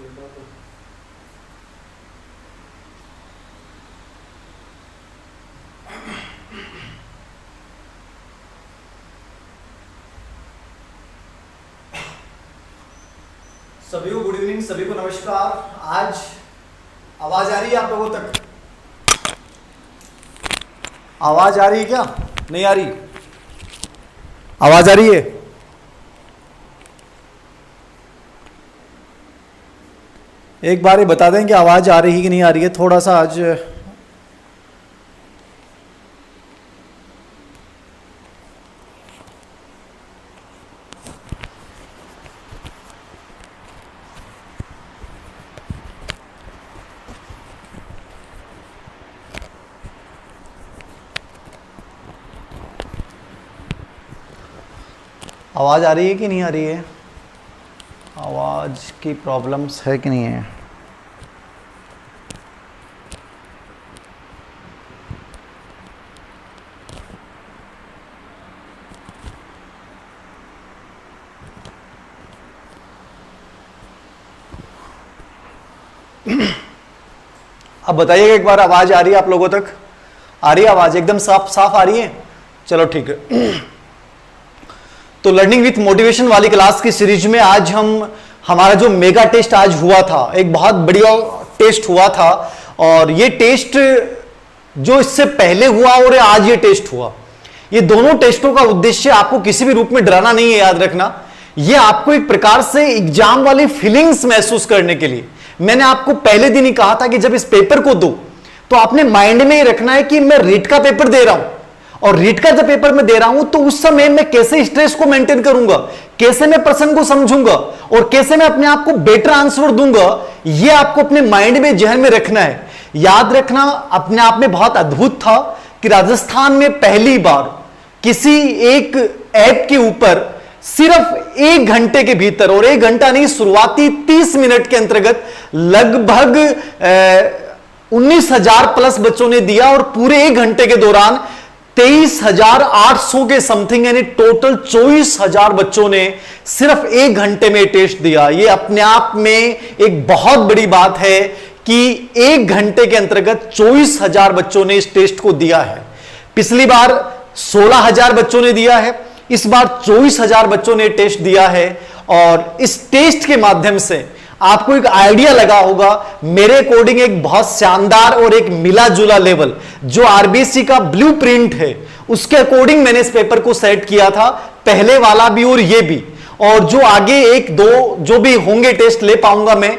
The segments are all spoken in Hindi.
सभी को गुड इवनिंग, सभी को नमस्कार। आज आवाज आ रही है आप लोगों तक? आवाज आ रही है क्या? नहीं आ रही? आवाज आ रही है? एक बार ये बता दें कि आवाज आ रही है कि नहीं आ रही है। थोड़ा सा आज आवाज आ रही है कि नहीं आ रही है? आवाज की प्रॉब्लम्स है कि नहीं है? अब बताइएगा एक बार, आवाज आ रही है आप लोगों तक? आ रही है आवाज? एकदम साफ साफ आ रही है? चलो ठीक है। तो लर्निंग विथ मोटिवेशन वाली क्लास की सीरीज में आज हमारा जो मेगा टेस्ट आज हुआ था, एक बहुत बढ़िया टेस्ट हुआ था। और ये टेस्ट जो इससे पहले हुआ और आज ये टेस्ट हुआ, ये दोनों टेस्टों का उद्देश्य आपको किसी भी रूप में डराना नहीं है, याद रखना। ये आपको एक प्रकार से एग्जाम वाली फीलिंग्स महसूस करने के लिए, मैंने आपको पहले दिन ही कहा था कि जब इस पेपर को दो तो आपने माइंड में ही रखना है कि मैं रीट का पेपर दे रहा हूं, और रीट का जब पेपर में दे रहा हूं तो उस समय मैं कैसे स्ट्रेस को मेंटेन करूंगा, कैसे मैं प्रश्न को समझूंगा और कैसे मैं अपने आप को बेटर आंसर दूंगा, यह आपको अपने माइंड में, जहन में रखना है। याद रखना, अपने आप में बहुत अद्भुत था कि राजस्थान में पहली बार किसी एक ऐप के ऊपर सिर्फ 1 घंटे के भीतर, और 1 घंटा नहीं, शुरुआती 30 मिनट के अंतर्गत लगभग 19,000 प्लस बच्चों ने दिया, और पूरे 1 घंटे के दौरान 23,800 के समथिंग, यानी टोटल 24,000 बच्चों ने सिर्फ 1 घंटे में टेस्ट दिया। ये अपने आप में एक बहुत बड़ी बात है कि 1 घंटे के अंतर्गत 24,000 बच्चों ने इस टेस्ट को दिया है। पिछली बार 16,000 बच्चों ने दिया है, इस बार 24,000 बच्चों ने टेस्ट दिया है। और इस टेस्ट के माध्यम से आपको एक आइडिया लगा होगा, मेरे अकॉर्डिंग एक बहुत शानदार और एक मिला जुला लेवल जो आरबीएससी का ब्लूप्रिंट है, उसके अकॉर्डिंग मैंने इस पेपर को सेट किया था, पहले वाला भी और ये भी। और जो आगे 1-2 जो भी होंगे टेस्ट ले पाऊंगा मैं,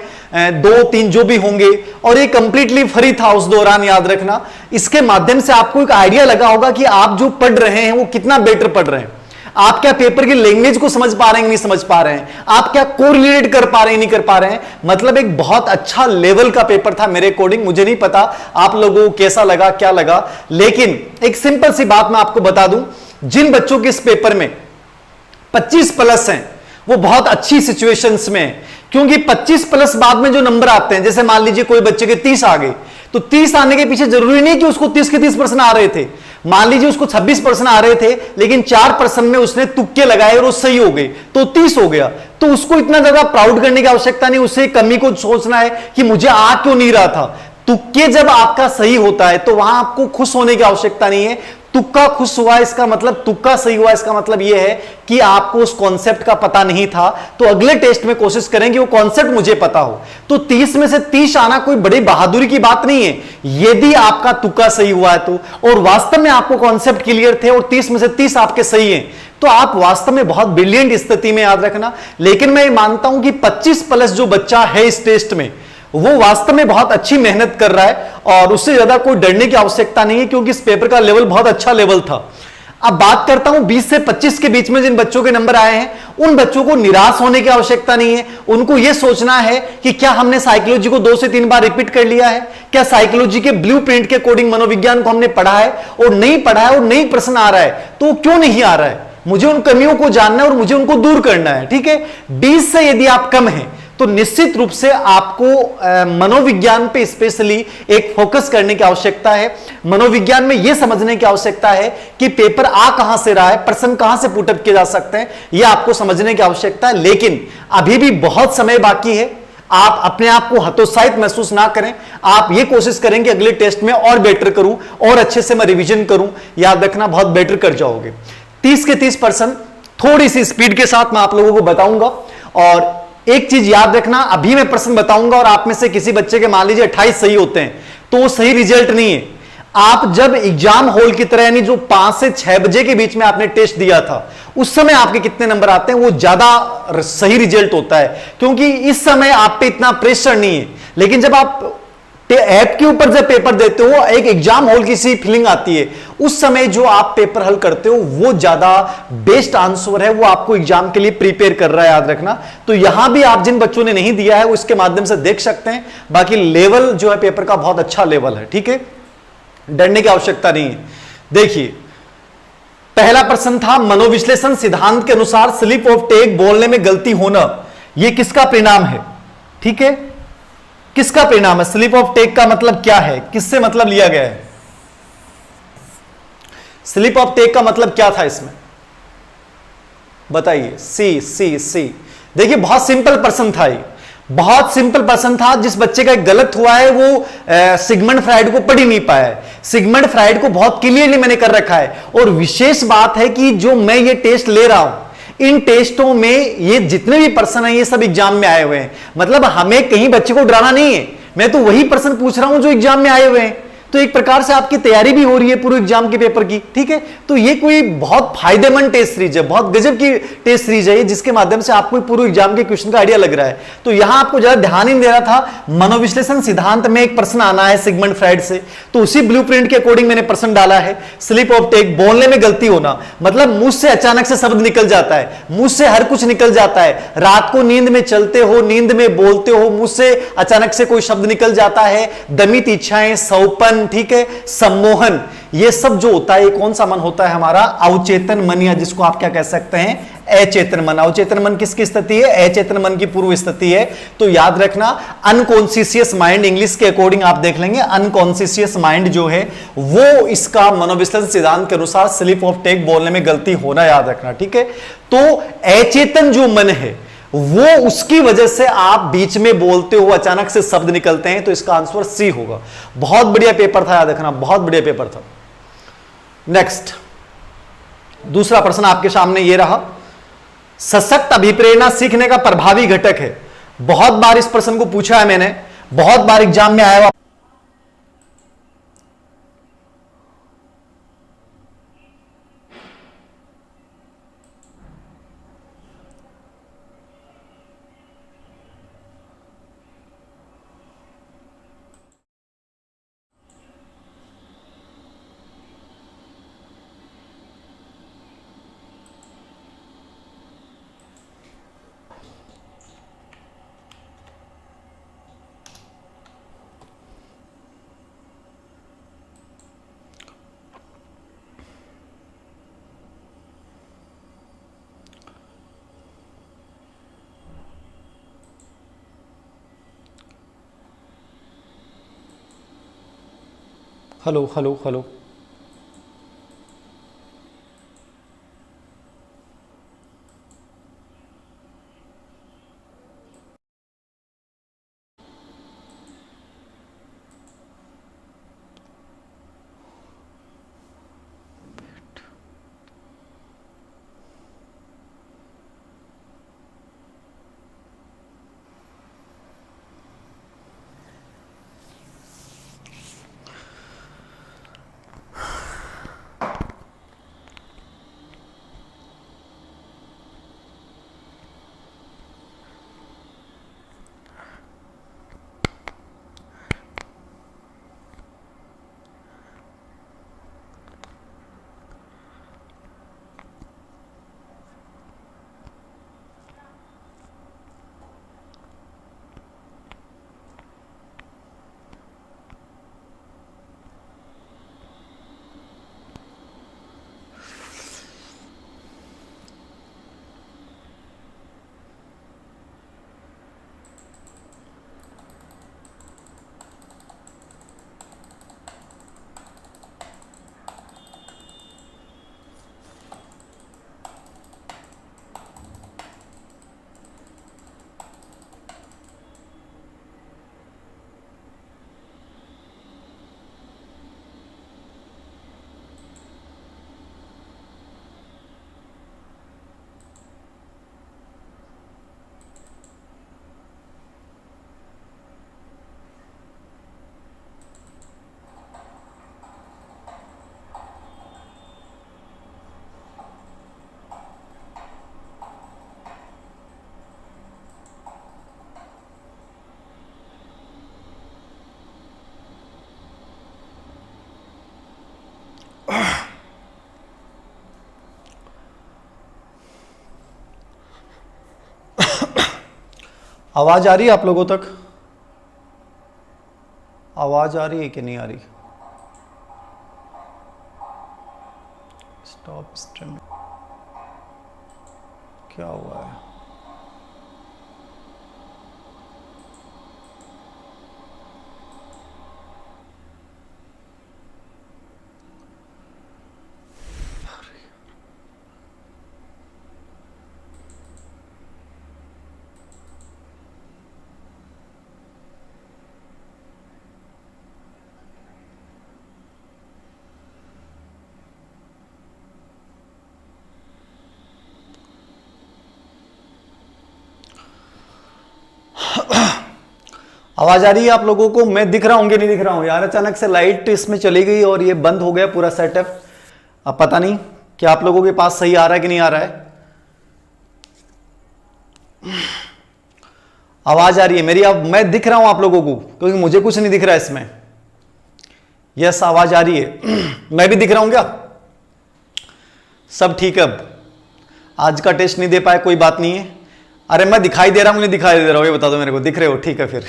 2-3 जो भी होंगे, और ये कंप्लीटली फ्री था उस दौरान, याद रखना। इसके माध्यम से आपको एक आइडिया लगा होगा कि आप जो पढ़ रहे हैं वो कितना बेटर पढ़ रहे हैं, आप क्या पेपर की लैंग्वेज को समझ पा रहे हैं, नहीं समझ पा रहे हैं, आप क्या कोरिलेट कर पा रहे हैं, नहीं कर पा रहे हैं। मतलब एक बहुत अच्छा लेवल का पेपर था मेरे अकॉर्डिंग। मुझे नहीं पता आप लोगों को कैसा लगा, क्या लगा, लेकिन एक सिंपल सी बात मैं आपको बता दूं, जिन बच्चों के इस पेपर में 25 प्लस हैं वो बहुत अच्छी सिचुएशंस में है, क्योंकि 25 प्लस बाद में जो नंबर आते हैं, जैसे मान लीजिए कोई बच्चे के 30 आ गए, तो 30 आने के पीछे जरूरी नहीं कि उसको 30 के 30% आ रहे थे। मान लीजिए उसको 26% आ रहे थे, लेकिन 4% में उसने तुक्के लगाए और वो सही हो गए, तो 30 हो गया। तो उसको इतना ज्यादा प्राउड करने की आवश्यकता नहीं, उसे कमी को सोचना है कि मुझे आ क्यों नहीं रहा था। तुक्के जब आपका सही होता है तो वहां आपको खुश होने की आवश्यकता नहीं है। तुक्का खुश हुआ इसका मतलब, तुक्का सही हुआ इसका मतलब यह है कि आपको उस कॉन्सेप्ट का पता नहीं था, तो अगले टेस्ट में कोशिश करेंगे वो कॉन्सेप्ट मुझे पता हो। तो 30 में से 30 आना कोई बड़ी बहादुरी की बात नहीं है, यदि आपका तुक्का सही हुआ है तो, और वास्तव में आपको कॉन्सेप्ट क्लियर थे और 30 में से 30 आपके सही हैं, तो आप वास्तव में बहुत ब्रिलियंट स्थिति में, याद रखना। लेकिन मैं मानता हूं कि 25 प्लस जो बच्चा है इस टेस्ट में, वो वास्तव में बहुत अच्छी मेहनत कर रहा है, और उससे ज्यादा कोई डरने की आवश्यकता नहीं है, क्योंकि इस पेपर का लेवल बहुत अच्छा लेवल था। अब बात करता हूं 20 से 25 के बीच में जिन बच्चों के नंबर आए हैं, उन बच्चों को निराश होने की आवश्यकता नहीं है। उनको यह सोचना है कि क्या हमने साइकोलॉजी को 2 से 3 बार रिपीट कर लिया है, क्या साइकोलॉजी के ब्लूप्रिंट के अकॉर्डिंग मनोविज्ञान को हमने पढ़ा है और नहीं पढ़ा है, और नहीं प्रश्न आ रहा है तो क्यों नहीं आ रहा है, मुझे उन कमियों को जानना है और मुझे उनको दूर करना है। ठीक है, 20 से यदि आप कम हैं तो निश्चित रूप से आपको मनोविज्ञान पे स्पेशली एक फोकस करने की आवश्यकता है। मनोविज्ञान में यह समझने की आवश्यकता है कि पेपर आ कहां से रहा है, प्रश्न कहां से पुटअप किए जा सकते हैं, यह आपको समझने की आवश्यकता है। लेकिन अभी भी बहुत समय बाकी है, आप अपने आप को हतोत्साहित महसूस ना करें। आप ये कोशिश करें कि अगले टेस्ट में और बेटर करूं और अच्छे से मैं रिवीजन करूं। याद रखना, बहुत बेटर कर जाओगे। 30 के 30% थोड़ी सी स्पीड के साथ मैं आप लोगों को बताऊंगा। और एक चीज याद रखना, अभी मैं प्रश्न बताऊंगा और आप में से किसी बच्चे के मान लीजिए 28 सही होते हैं तो वो सही रिजल्ट नहीं है। आप जब एग्जाम हॉल की तरह, यानी जो 5 से 6 बजे के बीच में आपने टेस्ट दिया था, उस समय आपके कितने नंबर आते हैं, वो ज्यादा सही रिजल्ट होता है, क्योंकि इस समय आप पे इतना प्रेशर नहीं है। लेकिन जब आप ऐप के ऊपर जब पेपर देते हो, एक एग्जाम हॉल की सी फीलिंग आती है, उस समय जो आप पेपर हल करते हो वो ज्यादा बेस्ट आंसर है, वो आपको एग्जाम के लिए प्रिपेयर कर रहा है, याद रखना। तो यहां भी आप जिन बच्चों ने नहीं दिया है वो इसके माध्यम से देख सकते हैं। बाकी लेवल जो है पेपर का बहुत अच्छा लेवल है, ठीक है, डरने की आवश्यकता नहीं है। देखिए, पहला प्रश्न था, मनोविश्लेषण सिद्धांत के अनुसार स्लिप ऑफ टेक, बोलने में गलती होना, यह किसका परिणाम है? ठीक है, किसका परिणाम है? स्लिप ऑफ टेक का मतलब क्या है, किससे मतलब लिया गया है? स्लिप ऑफ टेक का मतलब क्या था इसमें, बताइए। सी सी सी। देखिए, बहुत सिंपल प्रश्न था ये, बहुत सिंपल प्रश्न था। जिस बच्चे का गलत हुआ है वो सिगमंड फ्राइड को पढ़ ही नहीं पाया है। सिगमंड फ्राइड को बहुत क्लियरली मैंने कर रखा है। और विशेष बात है कि जो मैं ये टेस्ट ले रहा हूं, इन टेस्टों में ये जितने भी प्रश्न हैं ये सब एग्जाम में आए हुए हैं। मतलब हमें कहीं बच्चे को डराना नहीं है, मैं तो वही प्रश्न पूछ रहा हूं जो एग्जाम में आए हुए हैं। तो एक प्रकार से आपकी तैयारी भी हो रही है पूरे एग्जाम के पेपर की, ठीक है। तो ये कोई बहुत फायदेमंद टेस्ट सीरीज है, बहुत गजब की टेस्ट सीरीज है, जिसके माध्यम से आपको पूरे एग्जाम के क्वेश्चन का आइडिया लग रहा है। तो यहां आपको ज्यादा ध्यान ही दे रहा था। मनोविश्लेषण सिद्धांत में एक प्रश्न आना है सिगमंड फ्राइड से, तो उसी ब्लूप्रिंट के अकॉर्डिंग मैंने प्रश्न डाला है। स्लिप ऑफ टेक, बोलने में गलती होना, मतलब मुंह से अचानक से शब्द निकल जाता है, मुंह से हर कुछ निकल जाता है। रात को नींद में चलते हो, नींद में बोलते हो, मुंह से अचानक से कोई शब्द निकल जाता है। दमित इच्छाएं, सौपन, ठीक है, सम्मोहन, ये सब जो होता है, ये कौन सा मन होता है? हमारा अवचेतन मन, या जिसको आप क्या कह सकते हैं, अचेतन मन। अवचेतन मन किसकी स्थिति है? अचेतन मन की पूर्व स्थिति है। तो याद रखना, अनकॉन्शियस माइंड, इंग्लिश के अकॉर्डिंग आप देख लेंगे, अनकॉन्शियस माइंड जो है वो इसका मनोविश्लेषण सिद्धांत के अनुसार स्लिप ऑफ टेक, बोलने में गलती होना, याद रखना, ठीक है। तो अचेतन जो मन है वो, उसकी वजह से आप बीच में बोलते हो, अचानक से शब्द निकलते हैं, तो इसका आंसर सी होगा। बहुत बढ़िया पेपर था, याद रखना, बहुत बढ़िया पेपर था। नेक्स्ट, दूसरा प्रश्न आपके सामने ये रहा, सशक्त अभिप्रेरणा सीखने का प्रभावी घटक है। बहुत बार इस प्रश्न को पूछा है मैंने, बहुत बार एग्जाम में आया हुआ। हेलो हेलो हेलो, आवाज आ रही है आप लोगों तक? आवाज आ रही है कि नहीं आ रही? स्टॉप स्ट्रीमिंग, क्या हुआ है? आवाज आ रही है आप लोगों को? मैं दिख रहा हूं कि नहीं दिख रहा हूं यार? अचानक से लाइट इसमें चली गई और ये बंद हो गया पूरा सेटअप। अब पता नहीं क्या आप लोगों के पास सही आ रहा है कि नहीं आ रहा है। आवाज आ रही है मेरी? अब मैं दिख रहा हूं आप लोगों को, क्योंकि मुझे कुछ नहीं दिख रहा है इसमें। यस, आवाज आ रही है। मैं भी दिख रहा हूं क्या? सब ठीक है? अब आज का टेस्ट नहीं दे पाए, कोई बात नहीं है। अरे मैं दिखाई दे रहा हूं, नहीं दिखाई दे रहा हूं, ये बता दो मेरे को। दिख रहे हो? ठीक है फिर।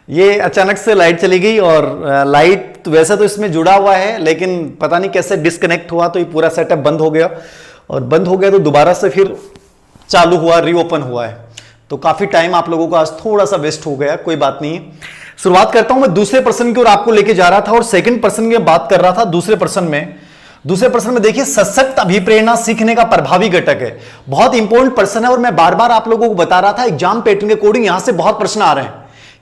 ये अचानक से लाइट चली गई और लाइट वैसे तो इसमें जुड़ा हुआ है, लेकिन पता नहीं कैसे डिस्कनेक्ट हुआ तो ये पूरा सेटअप बंद हो गया। और बंद हो गया तो दोबारा से फिर चालू हुआ, रीओपन हुआ है। तो काफी टाइम आप लोगों का आज थोड़ा सा वेस्ट हो गया, कोई बात नहीं है। शुरुआत करता हूं मैं दूसरे पर्सन की ओर आपको लेके जा रहा था और सेकंड पर्सन की बात कर रहा था। दूसरे पर्सन में देखिए, सशक्त अभिप्रेरणा सीखने का प्रभावी घटक है। बहुत इंपॉर्टेंट पर्सन है और मैं बार बार आप लोगों को बता रहा था एग्जाम पैटर्न के अकॉर्डिंग यहां से बहुत प्रश्न आ रहे हैं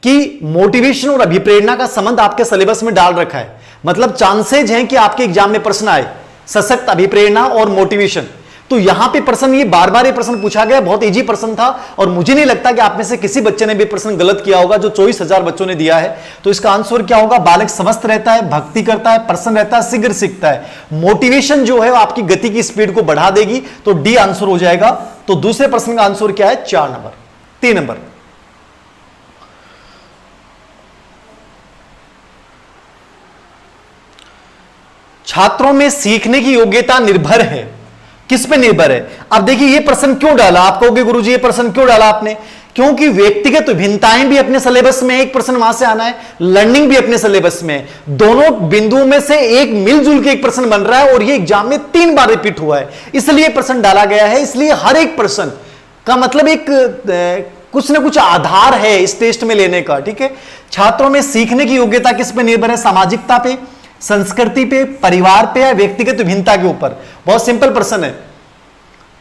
कि मोटिवेशन और अभिप्रेरणा का संबंध आपके सिलेबस में डाल रखा है। मतलब चांसेज हैं कि आपके एग्जाम में प्रश्न आए सशक्त अभिप्रेरणा और मोटिवेशन। तो यहां पे प्रश्न, ये बार बार ये प्रश्न पूछा गया, बहुत इजी प्रश्न था और मुझे नहीं लगता कि आप में से किसी बच्चे ने भी प्रश्न गलत किया होगा जो 24,000 बच्चों ने दिया है। तो इसका आंसर क्या होगा? बालक स्वस्थ रहता है, भक्ति करता है, प्रसन्न रहता है, शीघ्र सीखता है। मोटिवेशन जो है वो आपकी गति की स्पीड को बढ़ा देगी, तो डी आंसर हो जाएगा। तो दूसरे प्रश्न का आंसर क्या है? 4 नंबर। 3 नंबर, छात्रों में सीखने की योग्यता निर्भर है। किस पे निर्भर है? अब देखिए ये प्रश्न क्यों डाला? आप कहोगे गुरुजी ये प्रश्न क्यों डाला आपने? क्योंकि व्यक्तिगत भिन्नताएं भी अपने सिलेबस में, एक प्रश्न वहां से आना है, लर्निंग भी अपने सिलेबस में, दोनों बिंदुओं में से एक मिलजुल के एक प्रश्न बन रहा है और ये एग्जाम में 3 बार रिपीट हुआ है, इसलिए प्रश्न डाला गया है। इसलिए हर एक प्रश्न का मतलब एक कुछ ना कुछ आधार है इस टेस्ट में लेने का। ठीक है, छात्रों में सीखने की योग्यता किस पे निर्भर है? सामाजिकता पे, संस्कृति पे, परिवार पे या व्यक्तिगत भिन्नता के ऊपर? बहुत सिंपल प्रश्न है,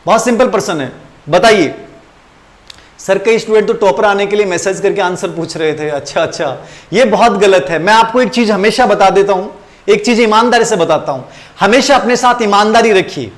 बहुत सिंपल प्रश्न है। बताइए। सर कई स्टूडेंट तो टॉपर आने के लिए मैसेज करके आंसर पूछ रहे थे। अच्छा, ये बहुत गलत है। मैं आपको एक चीज हमेशा बता देता हूं, एक चीज ईमानदारी से बताता हूं। हमेशा अपने साथ ईमानदारी रखिए,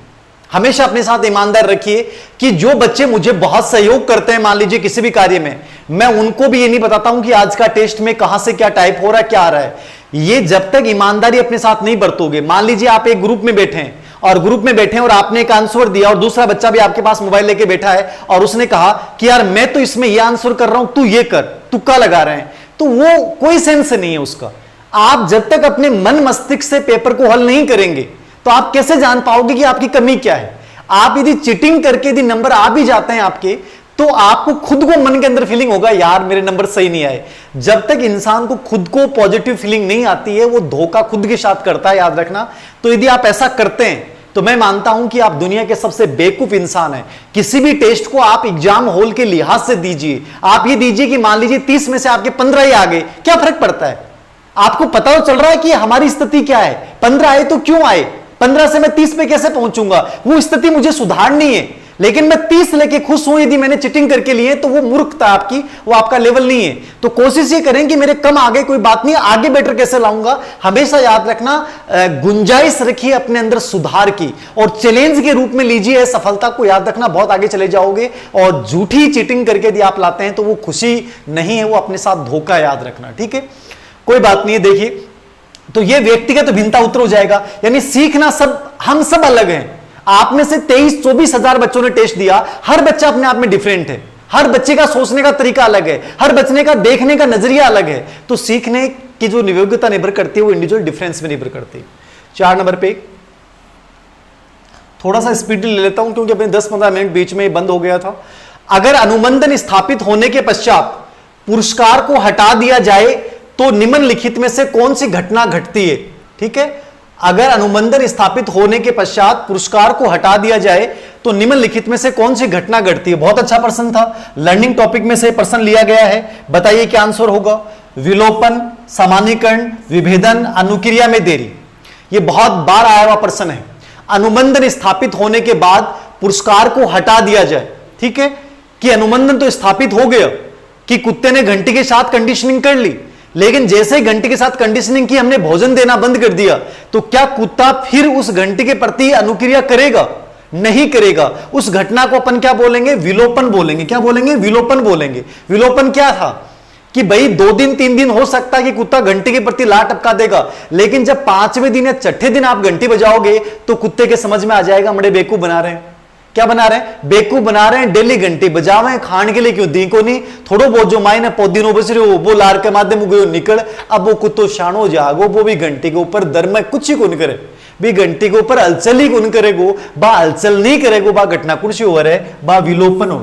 हमेशा अपने साथ ईमानदार रखिए कि जो बच्चे मुझे बहुत सहयोग करते हैं, मान लीजिए किसी भी कार्य में, मैं उनको भी ये नहीं बताता हूं कि आज का टेस्ट में कहां से क्या टाइप हो रहा है, क्या आ रहा है। ये जब तक ईमानदारी अपने साथ नहीं बरतोगे, मान लीजिए आप एक ग्रुप में बैठे हैं और आपने एक आंसर दिया और दूसरा बच्चा भी आपके पास मोबाइल लेके बैठा है और उसने कहा कि यार मैं तो इसमें ये आंसर कर रहा हूं, तू ये कर, तुक्का लगा रहे हैं, तो वो कोई सेंस नहीं है उसका। आप जब तक अपने मन मस्तिष्क से पेपर को हल नहीं करेंगे तो आप कैसे जान पाओगे कि आपकी कमी क्या है। आप यदि चीटिंग करके यदि नंबर आ भी जाते हैं आपके, तो आपको खुद को मन के अंदर फीलिंग होगा यार मेरे नंबर सही नहीं आए। जब तक इंसान को खुद को पॉजिटिव फीलिंग नहीं आती है, वो धोखा खुद के साथ करता है, याद रखना। तो यदि आप ऐसा करते हैं तो मैं मानता हूं कि आप दुनिया के सबसे बेवकूफ इंसान हैं। किसी भी टेस्ट को आप एग्जाम हॉल के लिहाज से दीजिए। आप ये दीजिए कि मान लीजिए 30 में से आपके 15 ही आ गए, क्या फर्क पड़ता है? आपको पता तो चल रहा है कि हमारी स्थिति क्या है। 15 आए तो क्यों आए, 15 से मैं 30 पे कैसे पहुंचूंगा, वो स्थिति मुझे सुधारनी है। लेकिन मैं 30 लेके खुश हूं यदि मैंने चिटिंग करके लिए, तो वो मूर्खता आपकी, वो आपका लेवल नहीं है। तो कोशिश ये करें कि मेरे कम आगे, कोई बात नहीं, आगे बेटर कैसे लाऊंगा। हमेशा याद रखना, गुंजाइश रखिए अपने अंदर सुधार की और चैलेंज के रूप में लीजिए सफलता को। याद रखना बहुत आगे चले जाओगे। और झूठी चीटिंग करके यदि आप लाते हैं तो वो खुशी नहीं है, वो अपने साथ धोखा, याद रखना। ठीक है, कोई बात नहीं है। देखिए, तो ये व्यक्तिगत भिन्नता उत्तर हो जाएगा, यानी सीखना सब, हम सब अलग हैं। आप में से 23-24 हजार बच्चों ने टेस्ट दिया, हर बच्चा अपने आप में डिफरेंट है, हर बच्चे का सोचने का तरीका अलग है, हर बच्चे का देखने का नजरिया अलग है। तो सीखने की जो योग्यता निर्भर करती है वो इंडिविजुअल डिफरेंस में निर्भर करती है। 4 नंबर पे थोड़ा सा स्पीड ले लेता हूं क्योंकि अपने 10-15 मिनट बीच में बंद हो गया था। अगर अनुबंधन स्थापित होने के पश्चात पुरस्कार को हटा दिया जाए तो निम्नलिखित में से कौन सी घटना घटती है? ठीक है, अगर अनुबंधन स्थापित होने के पश्चात पुरस्कार को हटा दिया जाए तो निम्नलिखित में से कौन सी घटना घटती है? बहुत अच्छा प्रश्न था, लर्निंग टॉपिक में से प्रश्न लिया गया है। बताइए क्या आंसर होगा? विलोपन, सामान्यीकरण, विभेदन, अनुक्रिया में देरी। यह बहुत बार आया हुआ प्रश्न है। अनुबंधन स्थापित होने के बाद पुरस्कार को हटा दिया जाए, ठीक है, कि अनुबंधन तो स्थापित हो गया कि कुत्ते ने घंटी के साथ कंडीशनिंग कर ली, लेकिन जैसे ही घंटी के साथ कंडीशनिंग की, हमने भोजन देना बंद कर दिया, तो क्या कुत्ता फिर उस घंटी के प्रति अनुक्रिया करेगा? नहीं करेगा। उस घटना को अपन क्या बोलेंगे? विलोपन बोलेंगे। क्या बोलेंगे? विलोपन बोलेंगे। विलोपन क्या था कि भाई 2 दिन 3 दिन हो सकता है कि कुत्ता घंटी के प्रति लात टपका देगा, लेकिन जब 5वें दिन या 6ठे दिन आप घंटी बजाओगे तो कुत्ते के समझ में आ जाएगा बड़े बेवकूफ बना रहे हैं। क्या बना रहे हैं? बेवकूफ बना रहे हैं। डेली घंटी बजावे खाने के लिए क्यों दी को नहीं, थोड़ो बहुत जो मायने पौधीनों बस रहे वो लार के माध्यम गयो निकल। अब वो कुत्तो शानो जागो, वो भी घंटी के ऊपर दर में कुछ ही को नहीं करे, भी घंटी के ऊपर हलचल ही कौन करेगो, बा हलचल नहीं करेगो, बा घटना कुछ हो रहा है, बा विलोपन हो,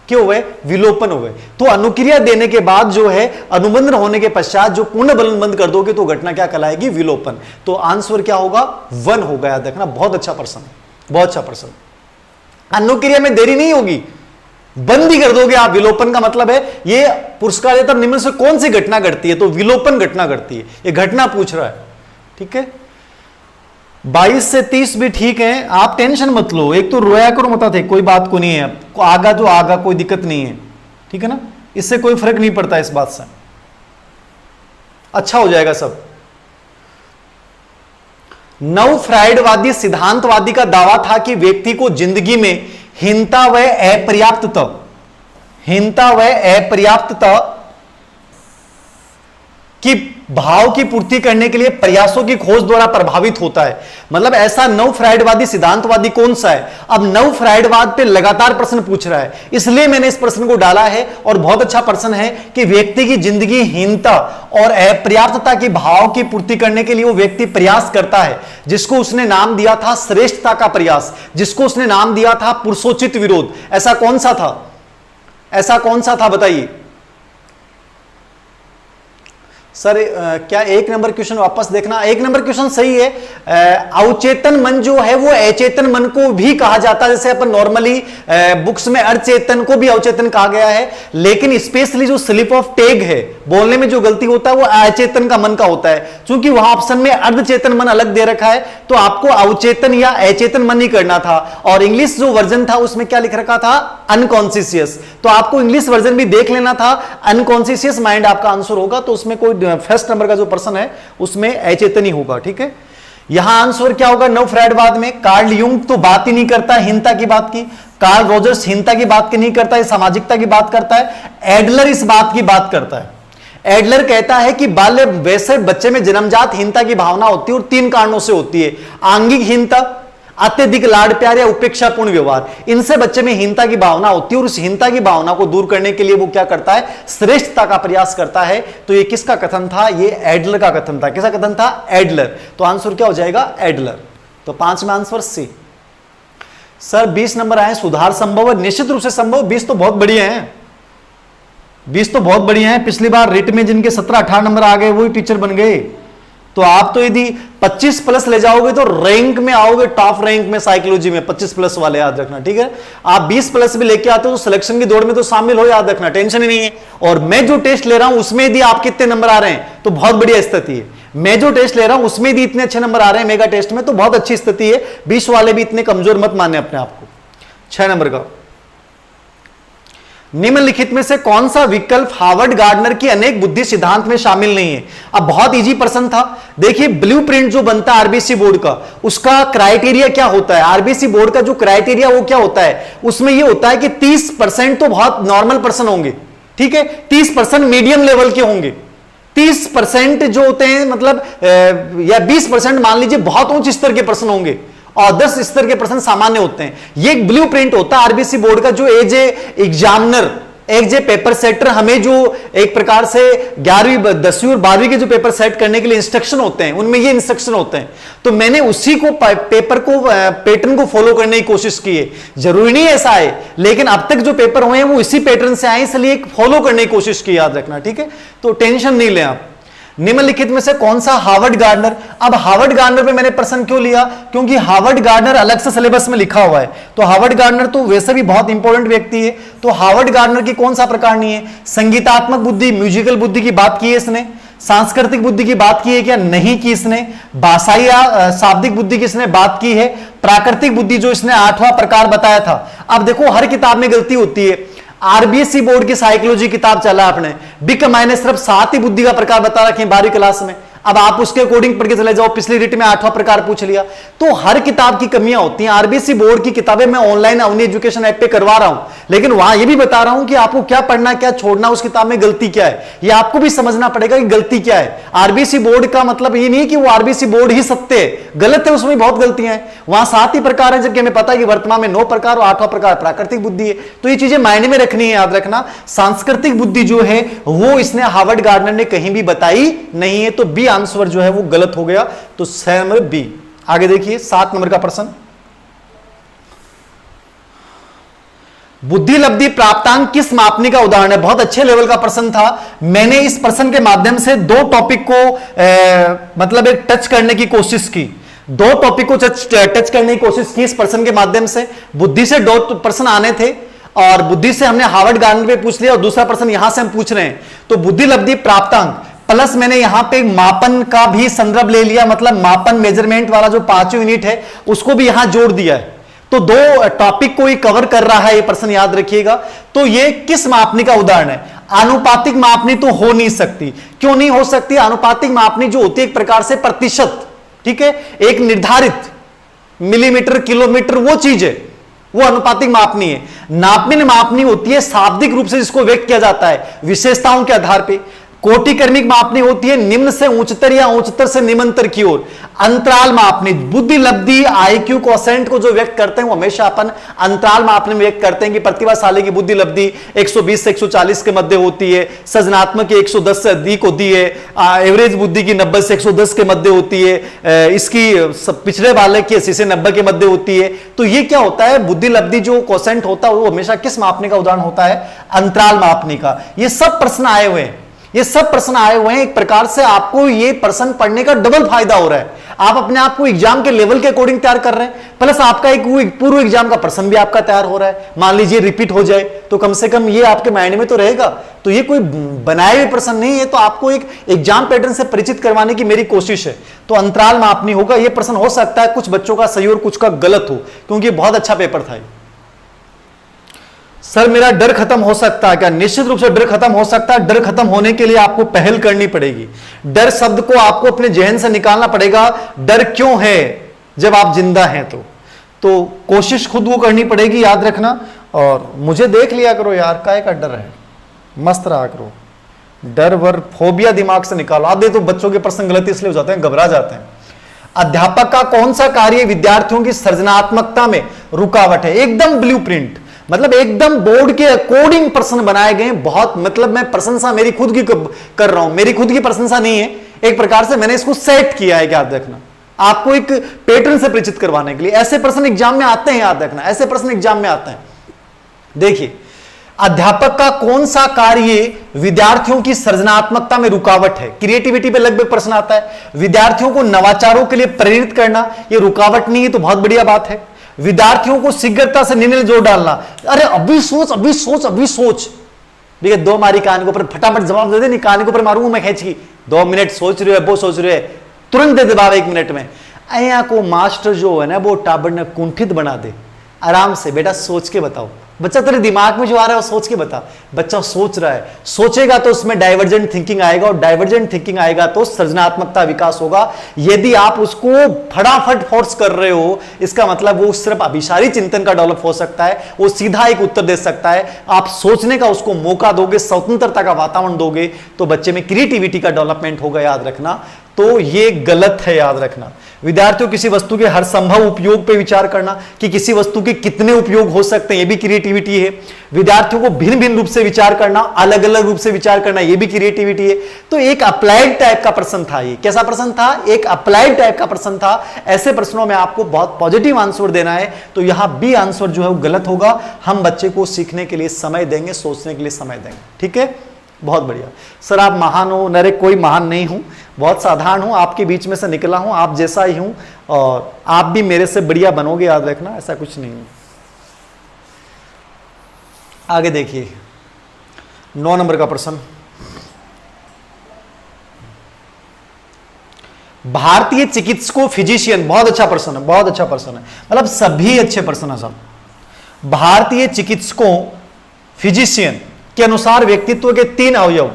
क्यों हुए? विलोपन हुए। तो अनुक्रिया देने के बाद जो है अनुबंधन होने के पश्चात जो पूर्ण बलन बंद कर दोगे तो घटना क्या कहलाएगी? विलोपन। तो आंसर क्या होगा? 1 होगा। याद रखना, बहुत अच्छा प्रश्न, बहुत अच्छा प्रश्न। अनुक्रिया में देरी नहीं होगी, बंद ही कर दोगे आप। विलोपन का मतलब है ये पुरस्कार तब निम्न से कौन सी घटना घटती है? तो विलोपन घटना घटती है। ये घटना पूछ रहा है, ठीक है। 22 से 30 भी ठीक है, आप टेंशन मत लो। एक तो रोया करो मत थे, कोई बात को नहीं है, आगा तो आगा, कोई दिक्कत नहीं है, ठीक है ना, इससे कोई फर्क नहीं पड़ता इस बात से, अच्छा हो जाएगा सब। नव फ्राइडवादी सिद्धांतवादी का दावा था कि व्यक्ति को जिंदगी में हीनता व अपर्याप्तता की भाव की पूर्ति करने के लिए प्रयासों की खोज द्वारा प्रभावित होता है। मतलब ऐसा नव फ्राइडवादी सिद्धांतवादी कौन सा है? अब नव फ्राइडवाद पे लगातार प्रश्न पूछ रहा है, इसलिए मैंने इस प्रश्न को डाला है। और बहुत अच्छा प्रश्न है कि व्यक्ति की जिंदगी हीनता और अपर्याप्तता की भाव की पूर्ति करने के लिए वो व्यक्ति प्रयास करता है, जिसको उसने नाम दिया था श्रेष्ठता का प्रयास, जिसको उसने नाम दिया था पुरुषोचित विरोध। ऐसा कौन सा था? ऐसा कौन सा था बताइए सर? क्या 1 नंबर क्वेश्चन वापस देखना। 1 नंबर क्वेश्चन सही है। अवचेतन मन जो है वो अचेतन मन को भी कहा जाता है। जैसे अपन नॉर्मली बुक्स में अचेतन को भी अवचेतन कहा गया है, लेकिन स्पेशली जो स्लिप ऑफ टैग है, बोलने में जो गलती होता है वो अचेतन का मन का होता है। क्योंकि वहां ऑप्शन में अर्धचेतन मन अलग दे रखा है, तो आपको अवचेतन या अचेतन मन ही करना था। और इंग्लिश जो वर्जन था उसमें क्या लिख रखा था? अनकॉन्शियस। तो आपको इंग्लिश वर्जन भी देख लेना था। अनकॉन्शियस माइंड आपका आंसर होगा, तो उसमें कोई फर्स्ट नंबर का जो प्रश्न है उसमें अचेतन ही होगा, ठीक है। यहां आंसर क्या होगा? नव फ्राइडवाद में कार्ल यूंग तो बात ही नहीं करता हीनता की बात की, कार्ल रोजर्स हीनता की बात की नहीं करता है, सामाजिकता की बात करता है। एडलर इस बात की बात करता है। एडलर कहता है कि बाल्य वैसे बच्चे में जन्मजात हीनता की भावना होती है और 3 कारणों से होती है। आंगिक हीनता, अत्यधिक लाड प्यार या उपेक्षापूर्ण व्यवहार, इनसे बच्चे में हीनता की भावना होती है। और उस हीनता की भावना को दूर करने के लिए वो क्या करता है? श्रेष्ठता का प्रयास करता है। तो ये किसका कथन था? ये एडलर का कथन था। किसका कथन था? एडलर। तो आंसर क्या हो जाएगा? एडलर। तो 5 में आंसर सी। सर 20 नंबर आए, सुधार संभव है? निश्चित रूप से संभव। 20 तो बहुत बढ़िया है, 20 तो बहुत बढ़िया है। पिछली बार रिट में जिनके 17-18 नंबर आ गए वही टीचर बन गए। तो आप तो यदि 25 प्लस ले जाओगे तो रैंक में आओगे, टॉप रैंक में साइकोलॉजी में 25 प्लस वाले, याद रखना, ठीक है। आप 20 प्लस भी लेके आते हो तो सिलेक्शन की दौड़ में तो शामिल हो, याद रखना, टेंशन ही नहीं है। और मैं जो टेस्ट ले रहा हूं उसमें यदि आप कितने नंबर आ रहे हैं तो बहुत बढ़िया स्थिति है। मैं जो टेस्ट ले रहा हूं उसमें यदि इतने अच्छे नंबर आ रहे हैं मेगा टेस्ट में तो बहुत अच्छी स्थिति है। 20 वाले भी इतने कमजोर मत माने अपने आप को। 6 नंबर का, निम्नलिखित में से कौन सा विकल्प हार्वर्ड गार्डनर की अनेक बुद्धि सिद्धांत में शामिल नहीं है? अब बहुत इजी प्रश्न था। देखिए ब्लूप्रिंट जो बनता है आरबीसी बोर्ड का, उसका क्राइटेरिया क्या होता है? आरबीसी बोर्ड का जो क्राइटेरिया वो क्या होता है? उसमें ये होता है कि 30% तो बहुत नॉर्मल पर्सन होंगे, ठीक है, 30% मीडियम लेवल के होंगे, 30% जो होते हैं मतलब या 20% मान लीजिए बहुत उच्च स्तर के प्रश्न होंगे और 10 स्तर के प्रश्न सामान्य होते हैं। ये एक ब्लूप्रिंट होता है आरबीसी बोर्ड का जो एज ए एग्जामिनर एक जो पेपर सेटर हमें जो एक प्रकार से 11वीं 10वीं और 12वीं के जो पेपर सेट करने के लिए इंस्ट्रक्शन होते हैं, उनमें ये इंस्ट्रक्शन होते हैं, तो मैंने उसी को पेपर को पैटर्न को फॉलो करने की कोशिश की है। जरूरी नहीं ऐसा है, लेकिन अब तक जो पेपर हुए हैं वो इसी पैटर्न से आए, इसलिए फॉलो करने की कोशिश की, याद रखना, ठीक है। तो टेंशन नहीं लें आप। निम्नलिखित में से कौन सा हार्वर्ड गार्डनर, अब हार्वर्ड गार्डनर पे मैंने प्रश्न क्यों लिया, क्योंकि हार्वर्ड गार्डनर अलग से सिलेबस में लिखा हुआ है, तो हार्वर्ड गार्डनर तो वैसे भी बहुत इंपॉर्टेंट व्यक्ति है। तो हार्वर्ड गार्डनर की कौन सा प्रकार नहीं है, संगीतात्मक बुद्धि, म्यूजिकल बुद्धि की बात की है इसने, सांस्कृतिक बुद्धि की बात की है क्या, नहीं की इसने, भाषाई या शाब्दिक बुद्धि की इसने बात की है, प्राकृतिक बुद्धि जो इसने 8वां प्रकार बताया था। अब देखो हर किताब में गलती होती है, आरबीएसई बोर्ड की साइकोलॉजी किताब चला आपने, बिक माइने सिर्फ 7 ही बुद्धि का प्रकार बता रखे 12वीं क्लास में, अब आप उसके अकॉर्डिंग पढ़ के चले जाओ, पिछली रिट में 8वां प्रकार पूछ लिया। तो हर किताब की कमियां होती हैं। आरबीएसई बोर्ड की किताबें मैं ऑनलाइन अवनी एजुकेशन ऐप पे करवा रहा हूं, लेकिन वहां ये भी बता रहा हूं कि आपको क्या पढ़ना क्या छोड़ना, उस किताब में गलती क्या है, ये आपको भी समझना पड़ेगा कि गलती क्या है। आरबीएसई बोर्ड का मतलब ये नहीं कि वो आरबीएसई बोर्ड ही सत्य है, गलत है, उसमें बहुत गलतियां हैं। वहां 7 ही प्रकार है, जबकि हमें पता है कि वर्तमान में 9 प्रकार और 8वां प्रकार प्राकृतिक बुद्धि है। तो ये चीजें मायने में रखनी है, याद रखना। सांस्कृतिक बुद्धि जो है वो इसने हार्वर्ड गार्डनर ने कहीं भी बताई नहीं है, तो बी आंसर जो है वो गलत हो गया। तो 6 नंबर बी। आगे देखिए 7 नंबर का प्रश्न, बुद्धि लब्धि प्राप्तांक किस मापनी का उदाहरण है। बहुत अच्छे लेवल का प्रश्न था। मैंने इस प्रश्न के माध्यम से 2 टॉपिक को मतलब एक टच करने की कोशिश की, 2 टॉपिक को टच करने की कोशिश की इस प्रश्न के माध्यम से। बुद्धि से 2 प्रश्न आने थे और बुद्धि से हमने हार्वर्ड गार्डनर पे पूछ लिया और दूसरा प्रश्न यहां से हम पूछ रहे हैं। तो बुद्धि लब्धि प्राप्तांक प्लस मैंने यहां पे मापन का भी संदर्भ ले लिया, मतलब मापन मेजरमेंट वाला जो 5 यूनिट है उसको भी यहां जोड़ दिया है। तो 2 टॉपिक को ही कवर कर रहा है ये प्रश्न, याद रखिएगा। तो ये किस मापनी का उदाहरण है। आनुपातिक मापनी तो हो नहीं सकती। क्यों नहीं हो सकती। आनुपातिक मापनी जो होती है एक प्रकार से प्रतिशत, ठीक है, एक निर्धारित मिलीमीटर किलोमीटर वो चीज है, वो अनुपातिक मापनी है। नापनी मापनी होती है शाब्दिक रूप से जिसको व्यक्त किया जाता है विशेषताओं के आधार पर। कोटिकर्मिक मापनी होती है निम्न से उच्चतर या उच्चतर से निम्नतर की ओर। अंतराल मापनी, बुद्धि लब्धि आईक्यू कोसेंट को जो व्यक्त करते हैं वो हमेशा अपन अंतराल मापने में व्यक्त करते हैं कि प्रतिभाशाली की बुद्धि लब्धि 120 से 140 के मध्य होती है, सृजनात्मक की 110 से अधिक होती है, एवरेज बुद्धि की 90 से 110 के मध्य होती है, इसकी पिछड़े वाले की 80 से 90 के मध्य होती है। तो ये क्या होता है, बुद्धि लब्धि जो कोसेंट होता है वो हमेशा किस मापने का उदाहरण होता है, अंतराल मापनी का। ये सब प्रश्न आए हुए हैं, ये सब प्रश्न आए हुए हैं। एक प्रकार से आपको ये प्रश्न पढ़ने का डबल फायदा हो रहा है। आप अपने आप को एग्जाम के लेवल के अकॉर्डिंग तैयार कर रहे हैं, प्लस आपका एक पूर्व एग्जाम का प्रश्न भी आपका तैयार हो रहा है। मान लीजिए रिपीट हो जाए तो कम से कम ये आपके माइंड में तो रहेगा। तो ये कोई बनाए हुए प्रश्न नहीं है, तो आपको एक एग्जाम पैटर्न से परिचित करवाने की मेरी कोशिश है। तो अंतराल मापनी होगा। ये प्रश्न हो सकता है कुछ बच्चों का सही और कुछ का गलत हो, क्योंकि बहुत अच्छा पेपर था। सर मेरा डर खत्म हो सकता है क्या। निश्चित रूप से डर खत्म हो सकता है। डर खत्म होने के लिए आपको पहल करनी पड़ेगी। डर शब्द को आपको अपने जहन से निकालना पड़ेगा। डर क्यों है जब आप जिंदा हैं तो कोशिश खुद को करनी पड़ेगी, याद रखना। और मुझे देख लिया करो यार, काय का डर है, मस्त रहा करो। डर वर फोबिया दिमाग से निकालो। आधे तो बच्चों के प्रश्न गलत इसलिए हो जाते हैं, घबरा जाते हैं। अध्यापक का कौन सा कार्य विद्यार्थियों की सृजनात्मकता में रुकावट है। एकदम ब्लूप्रिंट, मतलब एकदम बोर्ड के अकॉर्डिंग प्रश्न बनाए गए। बहुत मतलब मैं प्रशंसा मेरी खुद की कर रहा हूं, मेरी खुद की प्रशंसा नहीं है, एक प्रकार से मैंने इसको सेट किया है, याद रखना। आपको एक पैटर्न से परिचित करवाने के लिए। ऐसे प्रश्न एग्जाम में आते हैं, याद रखना, ऐसे प्रश्न एग्जाम में आते हैं। देखिए, अध्यापक का कौन सा कार्य विद्यार्थियों की सृजनात्मकता में रुकावट है। क्रिएटिविटी पे लगभग प्रश्न आता है। विद्यार्थियों को नवाचारों के लिए प्रेरित करना, यह रुकावट नहीं है तो बहुत बढ़िया बात है। विद्यार्थियों को शीघ्रता से निर्णय जोड़ डालना, अरे अभी सोच अभी सोच अभी सोच, ठीक है, 2 मारी कान के ऊपर, फटाफट जवाब दे दे, नहीं कान के ऊपर मारूंगा मैं खींच की। 2 मिनट सोच रहे हो, वो सोच रहे हो, तुरंत दे जवाब 1 मिनट में। अया को मास्टर जो है ना वो टाबर ने कुंठित बना दे। आराम से बेटा सोच के बताओ, बच्चा तेरे दिमाग में जो आ रहा है वो सोच के बता। बच्चा सोच रहा है, सोचेगा तो उसमें डाइवर्जेंट थिंकिंग आएगा, और डाइवर्जेंट थिंकिंग आएगा तो सृजनात्मकता विकास होगा। यदि आप उसको फटाफट फोर्स कर रहे हो, इसका मतलब वो सिर्फ अभिसारी चिंतन का डेवलप हो सकता है, वो सीधा एक उत्तर दे सकता है। आप सोचने का उसको मौका दोगे, स्वतंत्रता का वातावरण दोगे, तो बच्चे में क्रिएटिविटी का डेवलपमेंट होगा, याद रखना। तो ये गलत है, याद रखना। विद्यार्थियों किसी वस्तु के हर संभव उपयोग पे विचार करना कि किसी वस्तु के कितने उपयोग हो सकते हैं, ये भी क्रिएटिविटी है। विद्यार्थियों को भिन्न भिन्न रूप से विचार करना, अलग अलग रूप से विचार करना, ये भी क्रिएटिविटी है। तो एक अप्लाइड टाइप का प्रश्न था ये। कैसा प्रश्न था? एक अप्लाइड टाइप का प्रश्न था। ऐसे प्रश्नों में आपको बहुत पॉजिटिव आंसर देना है, तो यहां बी आंसर जो है वो गलत होगा। हम बच्चे को सीखने के लिए समय देंगे, सोचने के लिए समय देंगे। ठीक है, बहुत बढ़िया। सर आप महान हो? नरे कोई महान नहीं हूं, बहुत साधारण हूं, आपके बीच में से निकला हूं, आप जैसा ही हूं, और आप भी मेरे से बढ़िया बनोगे, याद रखना, ऐसा कुछ नहीं है। आगे देखिए 9 नंबर का प्रश्न। भारतीय चिकित्सकों फिजिशियन, बहुत अच्छा प्रश्न है, बहुत अच्छा प्रश्न है, मतलब सभी अच्छे प्रश्न है सब। भारतीय चिकित्सकों फिजिशियन के अनुसार व्यक्तित्व के 3 अवयव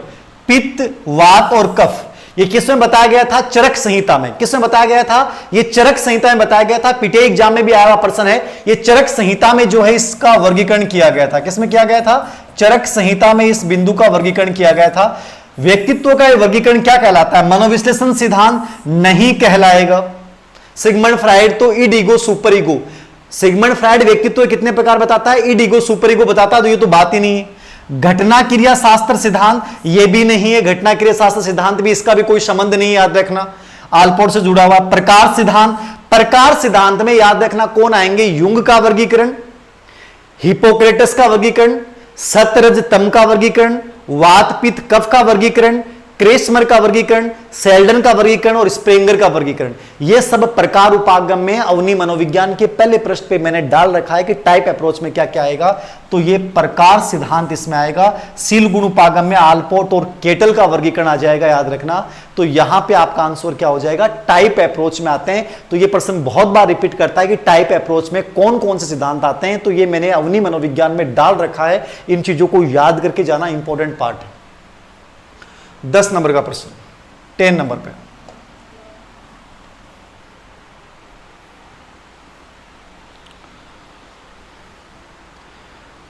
पित्त, वात और कफ, ये किसमें बताया गया था? चरक संहिता में। किसमें बताया गया था? ये चरक संहिता में बताया गया था। पीटीआई एग्जाम में भी आया हुआ प्रश्न है। ये चरक संहिता में जो है इसका वर्गीकरण किया गया था। किसमें किया गया था? चरक संहिता में इस बिंदु का वर्गीकरण किया गया था। व्यक्तित्व का वर्गीकरण क्या कहलाता है? मनोविश्लेषण सिद्धांत नहीं कहलाएगा। सिगमंड फ्राइड तो end ego super ego, Sigmund Freud व्यक्तित्व कितने प्रकार बताता है? इड ईगो सुपर ईगो बताता है, तो ये तो बात ही नहीं है। घटना क्रिया शास्त्र सिद्धांत ये भी नहीं है, घटना क्रिया शास्त्र सिद्धांत भी, इसका भी कोई संबंध नहीं, याद रखना, आलपोर्ट से जुड़ा हुआ। प्रकार सिद्धांत, प्रकार सिद्धांत में याद रखना कौन आएंगे? युंग का वर्गीकरण, हिपोक्रेटस का वर्गीकरण, सतरज तम का वर्गीकरण, वात पित्त कफ का वर्गीकरण, क्रेस्मर का वर्गीकरण, सेल्डन का वर्गीकरण और स्प्रेंगर का वर्गीकरण। यह सब प्रकार उपागम में अवनी मनोविज्ञान के पहले पृष्ठ पे मैंने डाल रखा है कि टाइप अप्रोच में क्या क्या आएगा। तो यह प्रकार सिद्धांत इसमें आएगा। सील गुण उपागम में आलपोर्ट और केटल का वर्गीकरण आ जाएगा, याद रखना। तो यहां पे आपका आंसर क्या हो जाएगा? टाइप अप्रोच में आते हैं। तो यह प्रश्न बहुत बार रिपीट करता है कि टाइप अप्रोच में कौन कौन से सिद्धांत आते हैं। तो यह मैंने अवनी मनोविज्ञान में डाल रखा है। इन चीजों को याद करके जाना इंपॉर्टेंट पार्ट है। 10 नंबर का प्रश्न, 10 नंबर पे,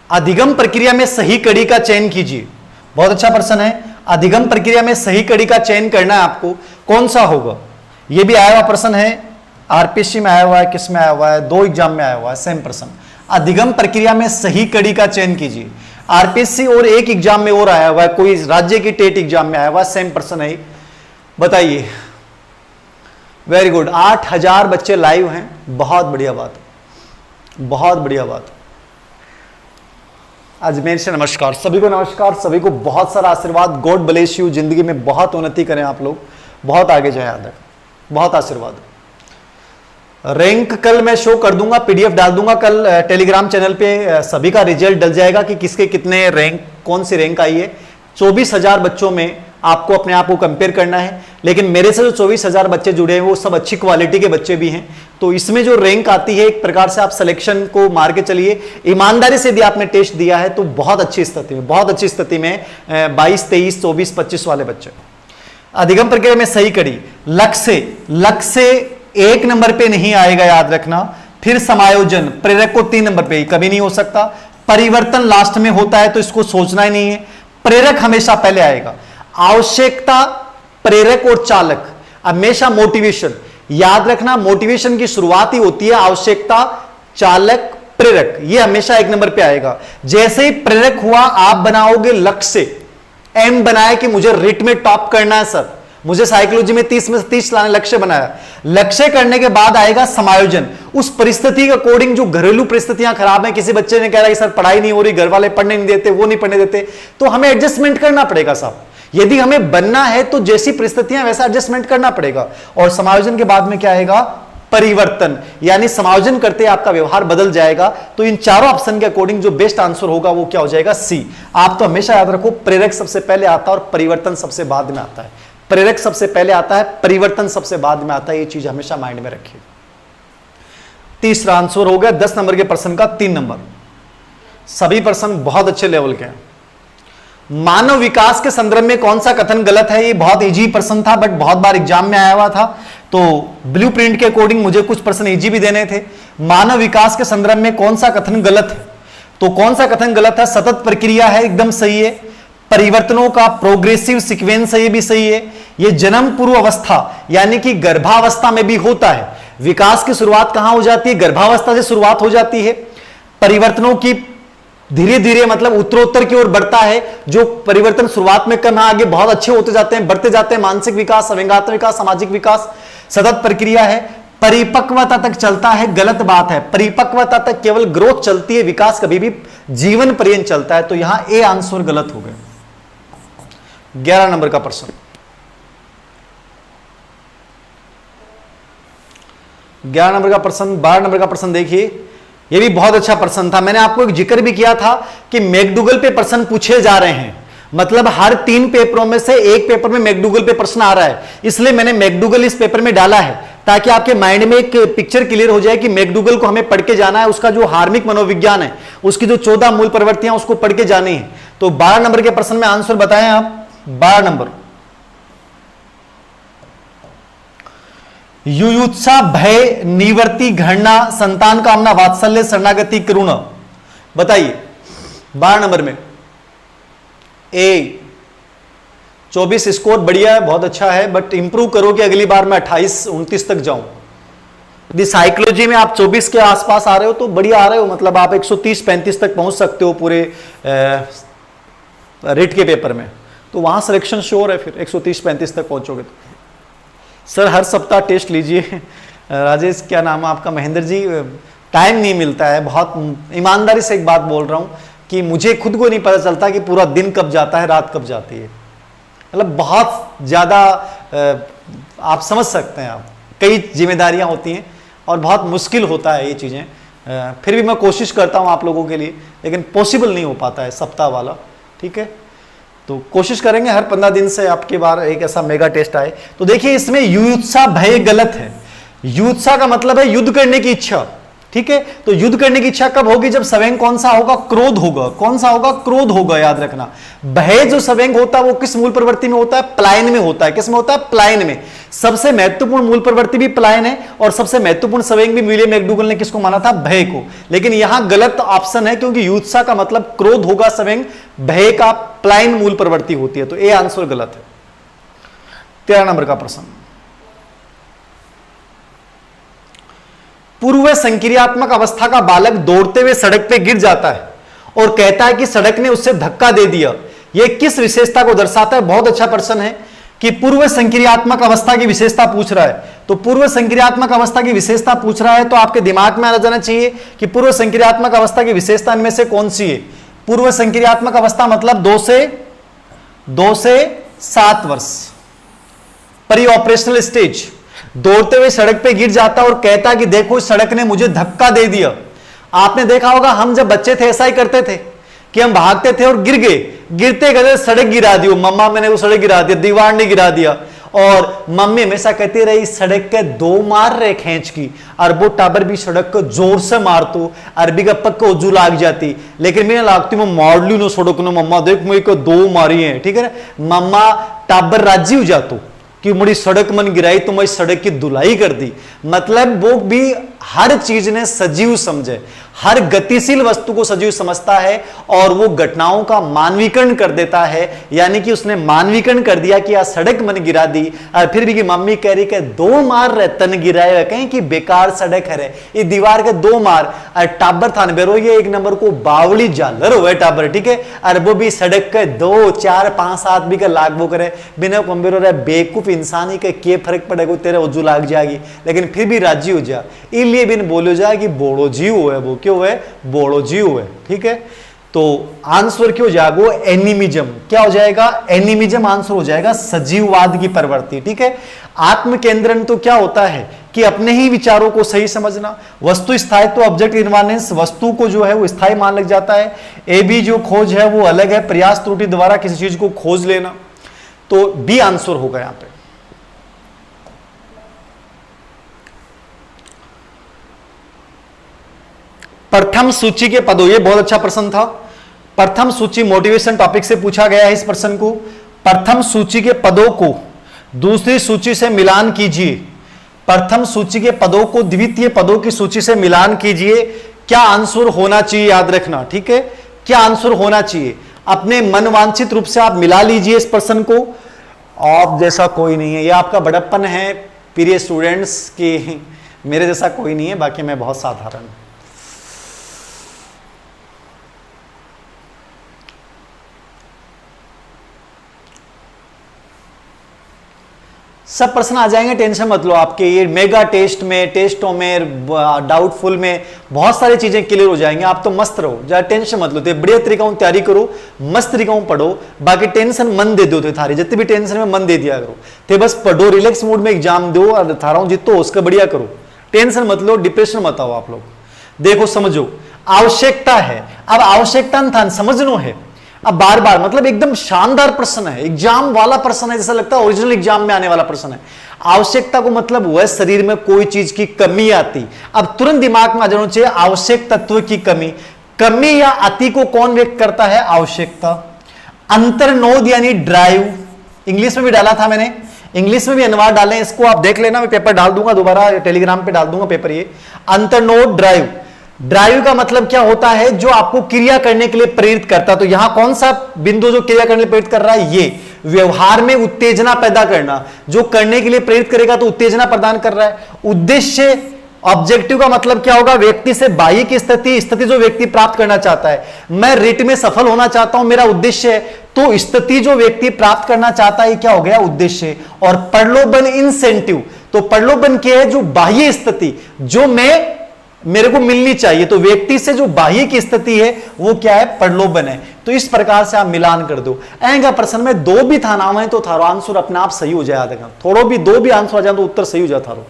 अधिगम प्रक्रिया में सही कड़ी का चयन कीजिए। बहुत अच्छा प्रश्न है। अधिगम प्रक्रिया में सही कड़ी का चयन करना है आपको, कौन सा होगा? यह भी आया हुआ प्रश्न है, आरपीएससी में आया हुआ है, किस में आया हुआ है? 2 एग्जाम में आया हुआ है सेम प्रश्न। अधिगम प्रक्रिया में सही कड़ी का चयन कीजिए। आरपीएससी और एक एग्जाम में और आया हुआ है, कोई राज्य की टेट एग्जाम में आया हुआ है, सेम प्रश्न है। बताइए। वेरी गुड, 8000 बच्चे लाइव हैं, बहुत बढ़िया बात, बहुत बढ़िया बात। अजमेर से नमस्कार, सभी को नमस्कार, सभी को बहुत सारा आशीर्वाद। गॉड ब्लेस यू, जिंदगी में बहुत उन्नति करें आप लोग, बहुत आगे जाए, याद रखें, बहुत आशीर्वाद। रैंक कल मैं शो कर दूंगा, पीडीएफ डाल दूंगा कल टेलीग्राम चैनल पे, सभी का रिजल्ट डल जाएगा कि किसके कितने रैंक, कौन सी रैंक आई है। 24,000 बच्चों में आपको अपने आप को कंपेयर करना है। लेकिन मेरे से जो 24,000 बच्चे जुड़े हैं वो सब अच्छी क्वालिटी के बच्चे भी हैं। तो इसमें जो रैंक आती है एक प्रकार से आप सिलेक्शन को मार के चलिए। ईमानदारी से भी आपने टेस्ट दिया है तो बहुत अच्छी स्थिति में, बहुत अच्छी स्थिति में 22, 23, 24, 25 वाले बच्चे। अधिगम प्रक्रिया में सही कड़ी, लक्ष्य 1 नंबर पे नहीं आएगा, याद रखना। फिर समायोजन, प्रेरक को 3 नंबर पे कभी नहीं हो सकता। परिवर्तन लास्ट में होता है तो इसको सोचना ही नहीं है। प्रेरक हमेशा पहले आएगा। आवश्यकता, प्रेरक और चालक, हमेशा मोटिवेशन, याद रखना। मोटिवेशन की शुरुआत ही होती है आवश्यकता, चालक, प्रेरक, ये हमेशा 1 नंबर पे आएगा। जैसे ही प्रेरक हुआ आप बनाओगे लक्ष्य, एम बनाया कि मुझे रिट में टॉप करना है सर, मुझे साइकोलॉजी में 30 में से 30 लाने, लक्ष्य बनाया। लक्ष्य करने के बाद आएगा समायोजन, उस परिस्थिति के अकॉर्डिंग, जो घरेलू परिस्थितियां खराब हैं, किसी बच्चे ने कह रहा है सर पढ़ाई नहीं हो रही, घर वाले पढ़ने नहीं देते, वो नहीं पढ़ने देते, तो हमें एडजस्टमेंट करना पड़ेगा साहब। यदि हमें बनना है तो जैसी परिस्थितियां वैसा एडजस्टमेंट करना पड़ेगा। और समायोजन के बाद में क्या आएगा? परिवर्तन, यानी समायोजन करते आपका व्यवहार बदल जाएगा। तो इन चारों ऑप्शन के अकॉर्डिंग जो बेस्ट आंसर होगा वो क्या हो जाएगा? सी। आप तो हमेशा याद रखो, प्रेरक सबसे पहले आता है और परिवर्तन सबसे बाद में आता है। प्रेरक सबसे पहले आता है, परिवर्तन सबसे बाद में आता है, ये चीज हमेशा माइंड में रखिए। तीसरा आंसर हो गया 10 नंबर के प्रश्न का 3 नंबर। सभी प्रश्न बहुत अच्छे लेवल के हैं। मानव विकास के संदर्भ में कौन सा कथन गलत है? ये बहुत इजी प्रश्न था बट बहुत बार एग्जाम में आया हुआ था, तो ब्लूप्रिंट के अकॉर्डिंग मुझे कुछ प्रश्न इजी भी देने थे। मानव विकास के संदर्भ में कौन सा कथन गलत है? तो कौन सा कथन गलत है? सतत प्रक्रिया है, एकदम सही है। परिवर्तनों का प्रोग्रेसिव सीक्वेंस है, ये भी सही है। ये जन्म पूर्व अवस्था यानी कि गर्भावस्था में भी होता है। विकास की शुरुआत कहां हो जाती है? गर्भावस्था से शुरुआत हो जाती है। परिवर्तनों की धीरे धीरे मतलब उत्तरोत्तर की ओर बढ़ता है। जो परिवर्तन शुरुआत में कम है, आगे बहुत अच्छे होते जाते हैं, बढ़ते जाते हैं। मानसिक विकास, संवेगात्मक विकास, सामाजिक विकास सतत प्रक्रिया है। परिपक्वता तक चलता है, गलत बात है। परिपक्वता तक केवल ग्रोथ चलती है, विकास कभी भी जीवन पर्यंत चलता है। तो यहां ए आंसर गलत हो गया। 11 नंबर का प्रश्न, 11 नंबर का प्रश्न, 12 नंबर का प्रश्न देखिए। यह भी बहुत अच्छा प्रश्न था। मैंने आपको एक जिक्र भी किया था कि मैकडूगल पे प्रश्न पूछे जा रहे हैं, मतलब हर 3 पेपरों में से एक पेपर में मैकडूगल पे प्रश्न आ रहा है। इसलिए मैंने मैकडूगल इस पेपर में डाला है ताकि आपके माइंड में एक पिक्चर क्लियर हो जाए कि मैकडूगल को हमें पढ़ के जाना है। उसका जो हार्मिक मनोविज्ञान है, उसकी जो 14 मूल प्रवृत्तियां, उसको पढ़ के जानी है। तो 12 नंबर के प्रश्न में आंसर बताएं आप। 12 नंबर, युयुत्सा, भय, निवर्ति, घृणा, संतान कामना, वात्सल्य, शरणागति, करुणा। बताइए 12 नंबर में। ए 24 स्कोर बढ़िया है, बहुत अच्छा है, बट इंप्रूव करो कि अगली बार मैं 28-29 तक जाऊं। यदि साइकोलॉजी में आप 24 के आसपास आ रहे हो तो बढ़िया आ रहे हो, मतलब आप 130-35 तक पहुंच सकते हो पूरे रिट के पेपर में। तो वहां सिलेक्शन श्योर है, फिर 130-35 तक पहुंचोगे तो। सर हर सप्ताह टेस्ट लीजिए। राजेश, क्या नाम है आपका? महेंद्र जी, टाइम नहीं मिलता है। बहुत ईमानदारी से एक बात बोल रहा हूं कि मुझे खुद को नहीं पता चलता कि पूरा दिन कब जाता है, रात कब जाती है। मतलब बहुत ज़्यादा आप समझ सकते हैं, आप कई जिम्मेदारियां होती हैं और बहुत मुश्किल होता है ये चीज़ें। फिर भी मैं कोशिश करता हूं आप लोगों के लिए, लेकिन पॉसिबल नहीं हो पाता है सप्ताह वाला। ठीक है, तो कोशिश करेंगे हर 15 दिन से आपके बार एक ऐसा मेगा टेस्ट आए। तो देखिए इसमें युयुत्सा, भय गलत है। युयुत्सा का मतलब है युद्ध करने की इच्छा। ठीक है, तो युद्ध करने की इच्छा कब होगी? जब सवेंग कौन सा होगा? क्रोध होगा। कौन सा होगा? क्रोध होगा, याद रखना। भय जो सवेंग होता है वो किस मूल प्रवृत्ति में होता है? प्लायन में होता है। किस में होता है? प्लायन में। सबसे महत्वपूर्ण मूल प्रवृत्ति भी प्लायन है और सबसे महत्वपूर्ण सवेंग भी विलियम मैकडूगल ने किसको माना था? भय को। लेकिन यहां गलत ऑप्शन है, क्योंकि युयुत्सा का मतलब क्रोध होगा सवेंग, भय का प्लायन मूल प्रवृत्ति होती है। तो ए आंसर गलत है। 13 नंबर का प्रश्न, पूर्व संक्रियात्मक अवस्था का बालक दौड़ते हुए सड़क पे गिर जाता है और कहता है कि सड़क ने उससे धक्का दे दिया। यह किस विशेषता को दर्शाता है? बहुत अच्छा प्रश्न है कि पूर्व संक्रियात्मक अवस्था की विशेषता पूछ रहा है। तो पूर्व संक्रियात्मक अवस्था की विशेषता पूछ रहा है तो आपके दिमाग में आ जाना चाहिए कि पूर्व संक्रियात्मक अवस्था की विशेषता इनमें से कौन सी है। पूर्व संक्रियात्मक अवस्था मतलब 2 से 7 वर्ष, परी ऑपरेशनल स्टेज। दौड़ते हुए सड़क पे गिर जाता और कहता कि देखो इस सड़क ने मुझे धक्का दे दिया। आपने देखा होगा हम जब बच्चे थे ऐसा ही करते थे कि हम भागते थे और गिर गए, गिरते गए सड़क गिरा दी। मम्मा मैंने वो सड़क गिरा दिया, दीवार ने गिरा दिया। और मम्मी हमेशा कहती रही सड़क के 2 मार रहे खींच की, अरबो टाबर भी सड़क को जोर से मार तो अरबी का पक्का उजू लाग जाती। लेकिन मैं लागती मैं मार ली नो सड़क ने, मम्मा देख मुझे को 2 मारी है। ठीक है ना, मम्मा टाबर राजी हो जातो कि मुड़ी सड़क मन गिराई तो मैं सड़क की धुलाई कर दी। मतलब वो भी हर चीज ने सजीव समझे, हर गतिशील वस्तु को सजीव समझता है और वो घटनाओं का मानवीकरण कर देता है। यानी कि उसने मानवीकरण कर दिया कि आज सड़क मन गिरा दी और फिर भी कि मम्मी कह रही कि 2 मार रहे तन गिराए कहीं कि बेकार सड़क है ये दीवार के 2 मार। और टाबर थान बेरो ये 1 नंबर को बावली जालर हुए टाबर। ठीक है, और वो भी सड़क के 2, 4, 5 आदमी का लाग वो करे बिना कंबेरो रहे बेवकूफ इंसान ही के फर्क पड़ेगा तेरे उजू लाग जाएगी। लेकिन फिर भी राजी हो जा, इसलिए बिन बोलो जाए कि बोड़ो जीव है, वो क्यों है? बोड़ो जीव है। ठीक है, तो आंसर क्यों जाएगा? एनिमिज्म। क्या हो जाएगा? एनिमिज्म आंसर हो जाएगा, सजीववाद की प्रवृत्ति। ठीक है, आत्म केंद्रण तो क्या होता है कि अपने ही विचारों को सही समझना। वस्तु स्थायित्व, ऑब्जेक्ट इन्वायरमेंट, वस्तु को जो है वो स्थायी मान लग जाता है। ए बी जो खोज है वो अलग है, प्रयास त्रुटि द्वारा किसी चीज को खोज लेना। तो बी आंसर होगा यहां पे। प्रथम सूची के पदों, ये बहुत अच्छा प्रश्न था। प्रथम सूची मोटिवेशन टॉपिक से पूछा गया है इस प्रश्न को। प्रथम सूची के पदों को दूसरी सूची से मिलान कीजिए। प्रथम सूची के पदों को द्वितीय पदों की सूची से मिलान कीजिए। क्या आंसर होना चाहिए? याद रखना। ठीक है, क्या आंसर होना चाहिए? अपने मनवांछित रूप से आप मिला लीजिए इस प्रश्न को। आप जैसा कोई नहीं है, ये आपका बड़प्पन है प्रिय स्टूडेंट्स की मेरे जैसा कोई नहीं है, बाकी मैं बहुत साधारण हूं। सब प्रश्न आ जाएंगे, टेंशन मत लो। आपके ये मेगा टेस्ट में, टेस्टों में, डाउटफुल में बहुत सारी चीजें क्लियर हो जाएंगे। आप तो मस्त रहो, ज्यादा टेंशन मत लो। तो बढ़िया तरीका तैयारी करो, मस्त तरीका पढ़ो, बाकी टेंशन मन दे दो। थारी जितनी भी टेंशन में मन दे दिया करो, तो बस पढ़ो, रिलैक्स मूड में एग्जाम दो और थारा जितो उसका बढ़िया करो। टेंशन मत लो, डिप्रेशन मत आओ आप लोग। देखो समझो, आवश्यकता है, अब आवश्यकता समझनो है। अब बार बार मतलब एकदम शानदार प्रश्न है, एग्जाम वाला प्रश्न है, जैसा लगता है ओरिजिनल एग्जाम में आने वाला प्रश्न है। आवश्यकता को मतलब वह शरीर में कोई चीज की कमी आती, अब तुरंत दिमाग में आ जाना चाहिए आवश्यक तत्व की कमी। कमी या अति को कौन व्यक्त करता है? आवश्यकता। अंतर्नोद यानी ड्राइव, इंग्लिश में भी डाला था मैंने, इंग्लिश में भी अनुवाद डाले, इसको आप देख लेना, मैं पेपर डाल दूंगा दोबारा, टेलीग्राम पे डाल दूंगा पेपर। ये अंतर्नोद ड्राइव, ड्राइव का मतलब क्या होता है? जो आपको क्रिया करने के लिए प्रेरित करता। तो यहां कौन सा बिंदु जो क्रिया करने के लिए प्रेरित कर रहा है? ये व्यवहार में उत्तेजना पैदा करना, जो करने के लिए प्रेरित करेगा तो उत्तेजना प्रदान कर रहा है। उद्देश्य, ऑब्जेक्टिव का मतलब क्या होगा? व्यक्ति से बाह्य की स्थिति, स्थिति जो व्यक्ति प्राप्त करना चाहता है। मैं रिट में सफल होना चाहता हूं, मेरा उद्देश्य है, तो स्थिति जो व्यक्ति प्राप्त करना चाहता है क्या हो गया? उद्देश्य। और प्रलोभन, इंसेंटिव, तो प्रलोभन क्या है? जो बाह्य स्थिति जो मेरे को मिलनी चाहिए, तो व्यक्ति से जो बाह्य की स्थिति है वो क्या है? प्रलोभन है। तो इस प्रकार से आप मिलान कर दो। ऐसा प्रश्न में दो भी था नाम है तो थारो आंसर अपने आप सही हो जाए। थोड़ो भी दो भी आंसर आ जाए तो उत्तर सही हो जाए। थारो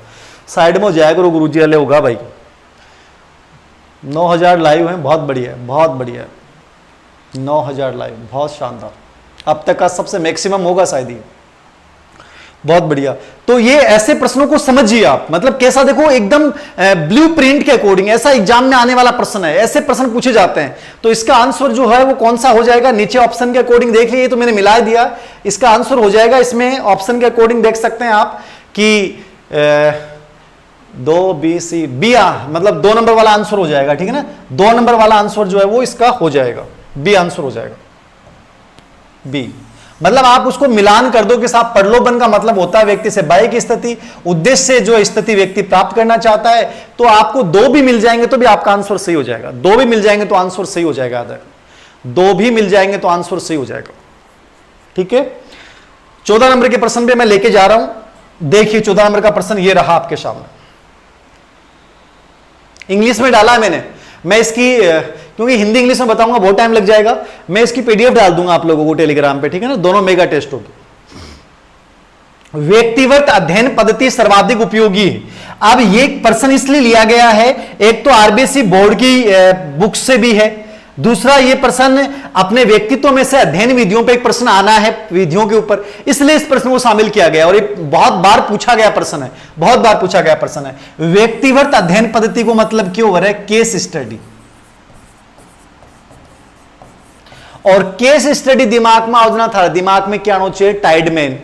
साइड में हो जाएगा, गुरु जी वाले होगा भाई। 9000 लाइव है, बहुत बढ़िया है, बहुत बढ़िया है। 9000 लाइव, बहुत शानदार, अब तक का सबसे मैक्सिमम होगा शायद ये, बहुत बढ़िया। तो ये ऐसे प्रश्नों को समझिए आप, मतलब कैसा, देखो एकदम ब्लूप्रिंट के अकॉर्डिंग ऐसा एग्जाम में आने वाला प्रश्न है, ऐसे प्रश्न पूछे जाते हैं। तो इसका आंसर जो है वो कौन सा हो जाएगा? नीचे ऑप्शन के अकॉर्डिंग देख लीजिए, तो मैंने मिला दिया, इसका आंसर हो जाएगा इसमें ऑप्शन के अकॉर्डिंग देख सकते हैं आप कि 2 B C B, मतलब 2 नंबर वाला आंसर हो जाएगा, ठीक है ना। 2 नंबर वाला आंसर जो है वो इसका हो जाएगा, बी आंसर हो जाएगा, बी। मतलब आप उसको मिलान कर दो कि साहब प्रलोभन का मतलब होता है व्यक्ति से बाह्य की स्थिति, उद्देश्य से जो स्थिति व्यक्ति प्राप्त करना चाहता है। तो आपको 2 भी मिल जाएंगे तो भी आपका आंसर सही हो जाएगा। 2 भी मिल जाएंगे तो आंसर सही हो जाएगा, 2 भी मिल जाएंगे तो आंसर सही हो जाएगा, ठीक है। 14 नंबर के प्रश्न पे मैं लेके जा रहा हूं। देखिए 14 नंबर का प्रश्न ये रहा आपके सामने, इंग्लिश में डाला है मैंने, मैं इसकी क्योंकि हिंदी इंग्लिश में बताऊंगा बहुत टाइम लग जाएगा, मैं इसकी पीडीएफ डाल दूंगा आप लोगों को टेलीग्राम पे, ठीक है ना। दोनों मेगा टेस्ट होगी। व्यक्तिगत अध्ययन पद्धति सर्वाधिक उपयोगी है। अब ये प्रश्न इसलिए लिया गया है, एक तो आरबीएसई बोर्ड की बुक से भी है, दूसरा ये प्रश्न अपने व्यक्तित्व में से अध्ययन विधियों पे एक प्रश्न आना है, विधियों के ऊपर, इसलिए इस प्रश्न को शामिल किया गया। और ये बहुत बार पूछा गया प्रश्न है, बहुत बार पूछा गया प्रश्न है। व्यक्तिगत अध्ययन पद्धति को मतलब क्यों हो रहा है? Case study. और केस स्टडी दिमाग में आना था, दिमाग में क्या आना चाहिए? टाइडमैन,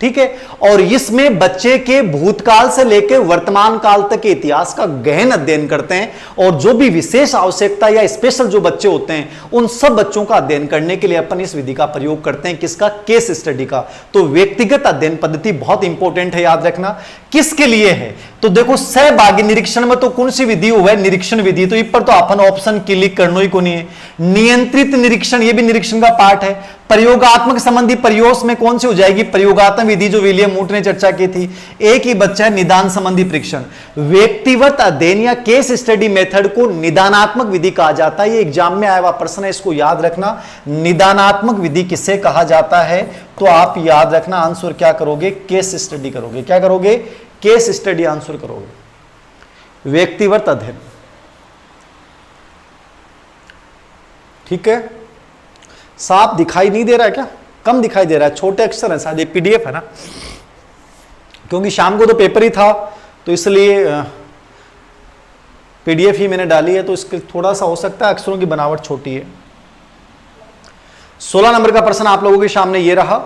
ठीक है। और इसमें बच्चे के भूतकाल से लेकर वर्तमान काल तक के इतिहास का गहन अध्ययन करते हैं, और जो भी विशेष आवश्यकता या स्पेशल जो बच्चे होते हैं उन सब बच्चों का अध्ययन करने के लिए अपन इस विधि का प्रयोग करते हैं। किसका? केस स्टडी का। तो व्यक्तिगत अध्ययन पद्धति बहुत इंपॉर्टेंट है, याद रखना। किसके लिए है? तो देखो सहभागी निरीक्षण में तो कौन सी विधि हुआ है? निरीक्षण विधि। तो इस पर तो अपन ऑप्शन क्लिक करना ही को नहीं है। नियंत्रित निरीक्षण, ये भी निरीक्षण का पार्ट है। प्रयोगात्मक संबंधी प्रयोग में कौन सी हो जाएगी? प्रयोगात्मक विधि, जो विलियम मूट ने चर्चा की थी। एक ही बच्चा है, निदान संबंधी परीक्षण। व्यक्तिगत अध्ययन या केस स्टडी मेथड को निदानात्मक विधि कहा जाता है। ये एग्जाम में आया हुआ प्रश्न है, इसको याद रखना। निदानात्मक विधि किसे कहा जाता है? तो आप याद रखना, आंसर क्या करोगे? केस स्टडी करोगे। क्या करोगे? केस स्टडी आंसर करोगे, व्यक्तिगत अध्ययन, ठीक है। साफ दिखाई नहीं दे रहा है क्या? कम दिखाई दे रहा है, छोटे अक्षर है शायद, ये पीडीएफ है ना, क्योंकि शाम को तो पेपर ही था तो इसलिए पीडीएफ ही मैंने डाली है, तो इसके थोड़ा सा हो सकता है अक्षरों की बनावट छोटी है। 16 नंबर का प्रश्न आप लोगों के सामने ये रहा।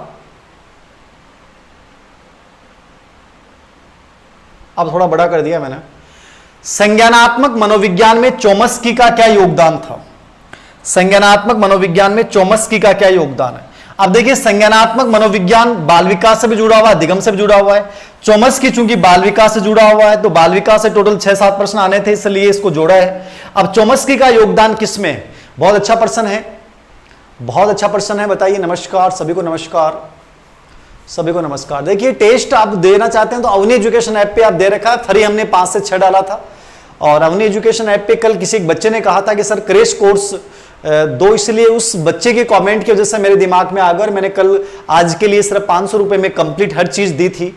अब थोड़ा बड़ा कर दिया मैंने। संज्ञानात्मक मनोविज्ञान में चोम्स्की का क्या योगदान था? संज्ञानात्मक मनोविज्ञान में चोम्स्की का क्या योगदान है? अब देखिए, संज्ञानात्मक मनोविज्ञान बाल विकास से भी जुड़ा हुआ है, अधिगम से भी जुड़ा हुआ है। चोम्स्की चूंकि बाल विकास से जुड़ा हुआ है, तो बाल विकास से टोटल 6-7 प्रश्न आने थे, इसलिए इसको जोड़ा है। अब चोम्स्की का योगदान किसमें है? बहुत अच्छा प्रश्न है, बहुत अच्छा प्रश्न है, बताइए। नमस्कार सभी को, नमस्कार सभी को, नमस्कार। देखिए, टेस्ट आप देना चाहते हैं तो अवनी एजुकेशन ऐप पे आप दे रखा है, फ्री हमने 5 से 6 डाला था। और अवनी एजुकेशन ऐप पे कल किसी एक बच्चे ने कहा था कि सर क्रैश कोर्स दो, इसलिए उस बच्चे के कमेंट की वजह से मेरे दिमाग में आ गया और मैंने कल आज के लिए सिर्फ 500 रुपए में कंप्लीट हर चीज दी थी।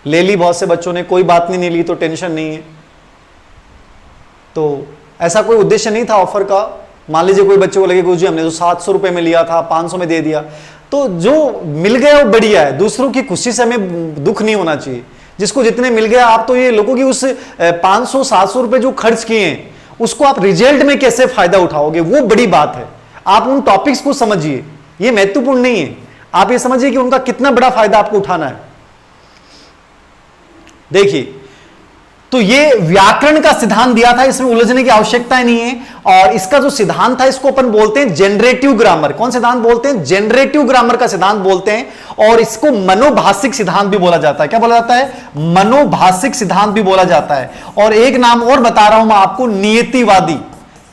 ले ली बहुत से बच्चों ने, कोई बात नहीं ली तो टेंशन नहीं है। तो ऐसा कोई उद्देश्य नहीं था ऑफर का। मान लीजिए कोई बच्चे को लगे गुरुजी हमने तो 700 रुपए में लिया था, 500 में दे दिया, तो जो मिल गया वो बढ़िया है। दूसरों की खुशी से हमें दुख नहीं होना चाहिए। जिसको जितने मिल गया, आप तो ये लोगों की उस 500-700 रुपए जो खर्च किए हैं उसको आप रिजल्ट में कैसे फायदा उठाओगे, वो बड़ी बात है। आप उन टॉपिक्स को समझिए, ये महत्वपूर्ण नहीं है। आप ये समझिए कि उनका कितना बड़ा फायदा आपको उठाना है। देखिए, तो ये व्याकरण का सिद्धांत दिया था, इसमें उलझने की आवश्यकता नहीं है। और इसका जो सिद्धांत था इसको अपन बोलते हैं जनरेटिव ग्रामर। कौन सिद्धांत बोलते हैं? जनरेटिव ग्रामर का सिद्धांत बोलते हैं। और इसको मनोभाषिक सिद्धांत भी बोला जाता है। क्या बोला जाता है? मनोभाषिक सिद्धांत भी बोला जाता है। और एक नाम और बता रहा हूं मैं आपको, नियतिवादी।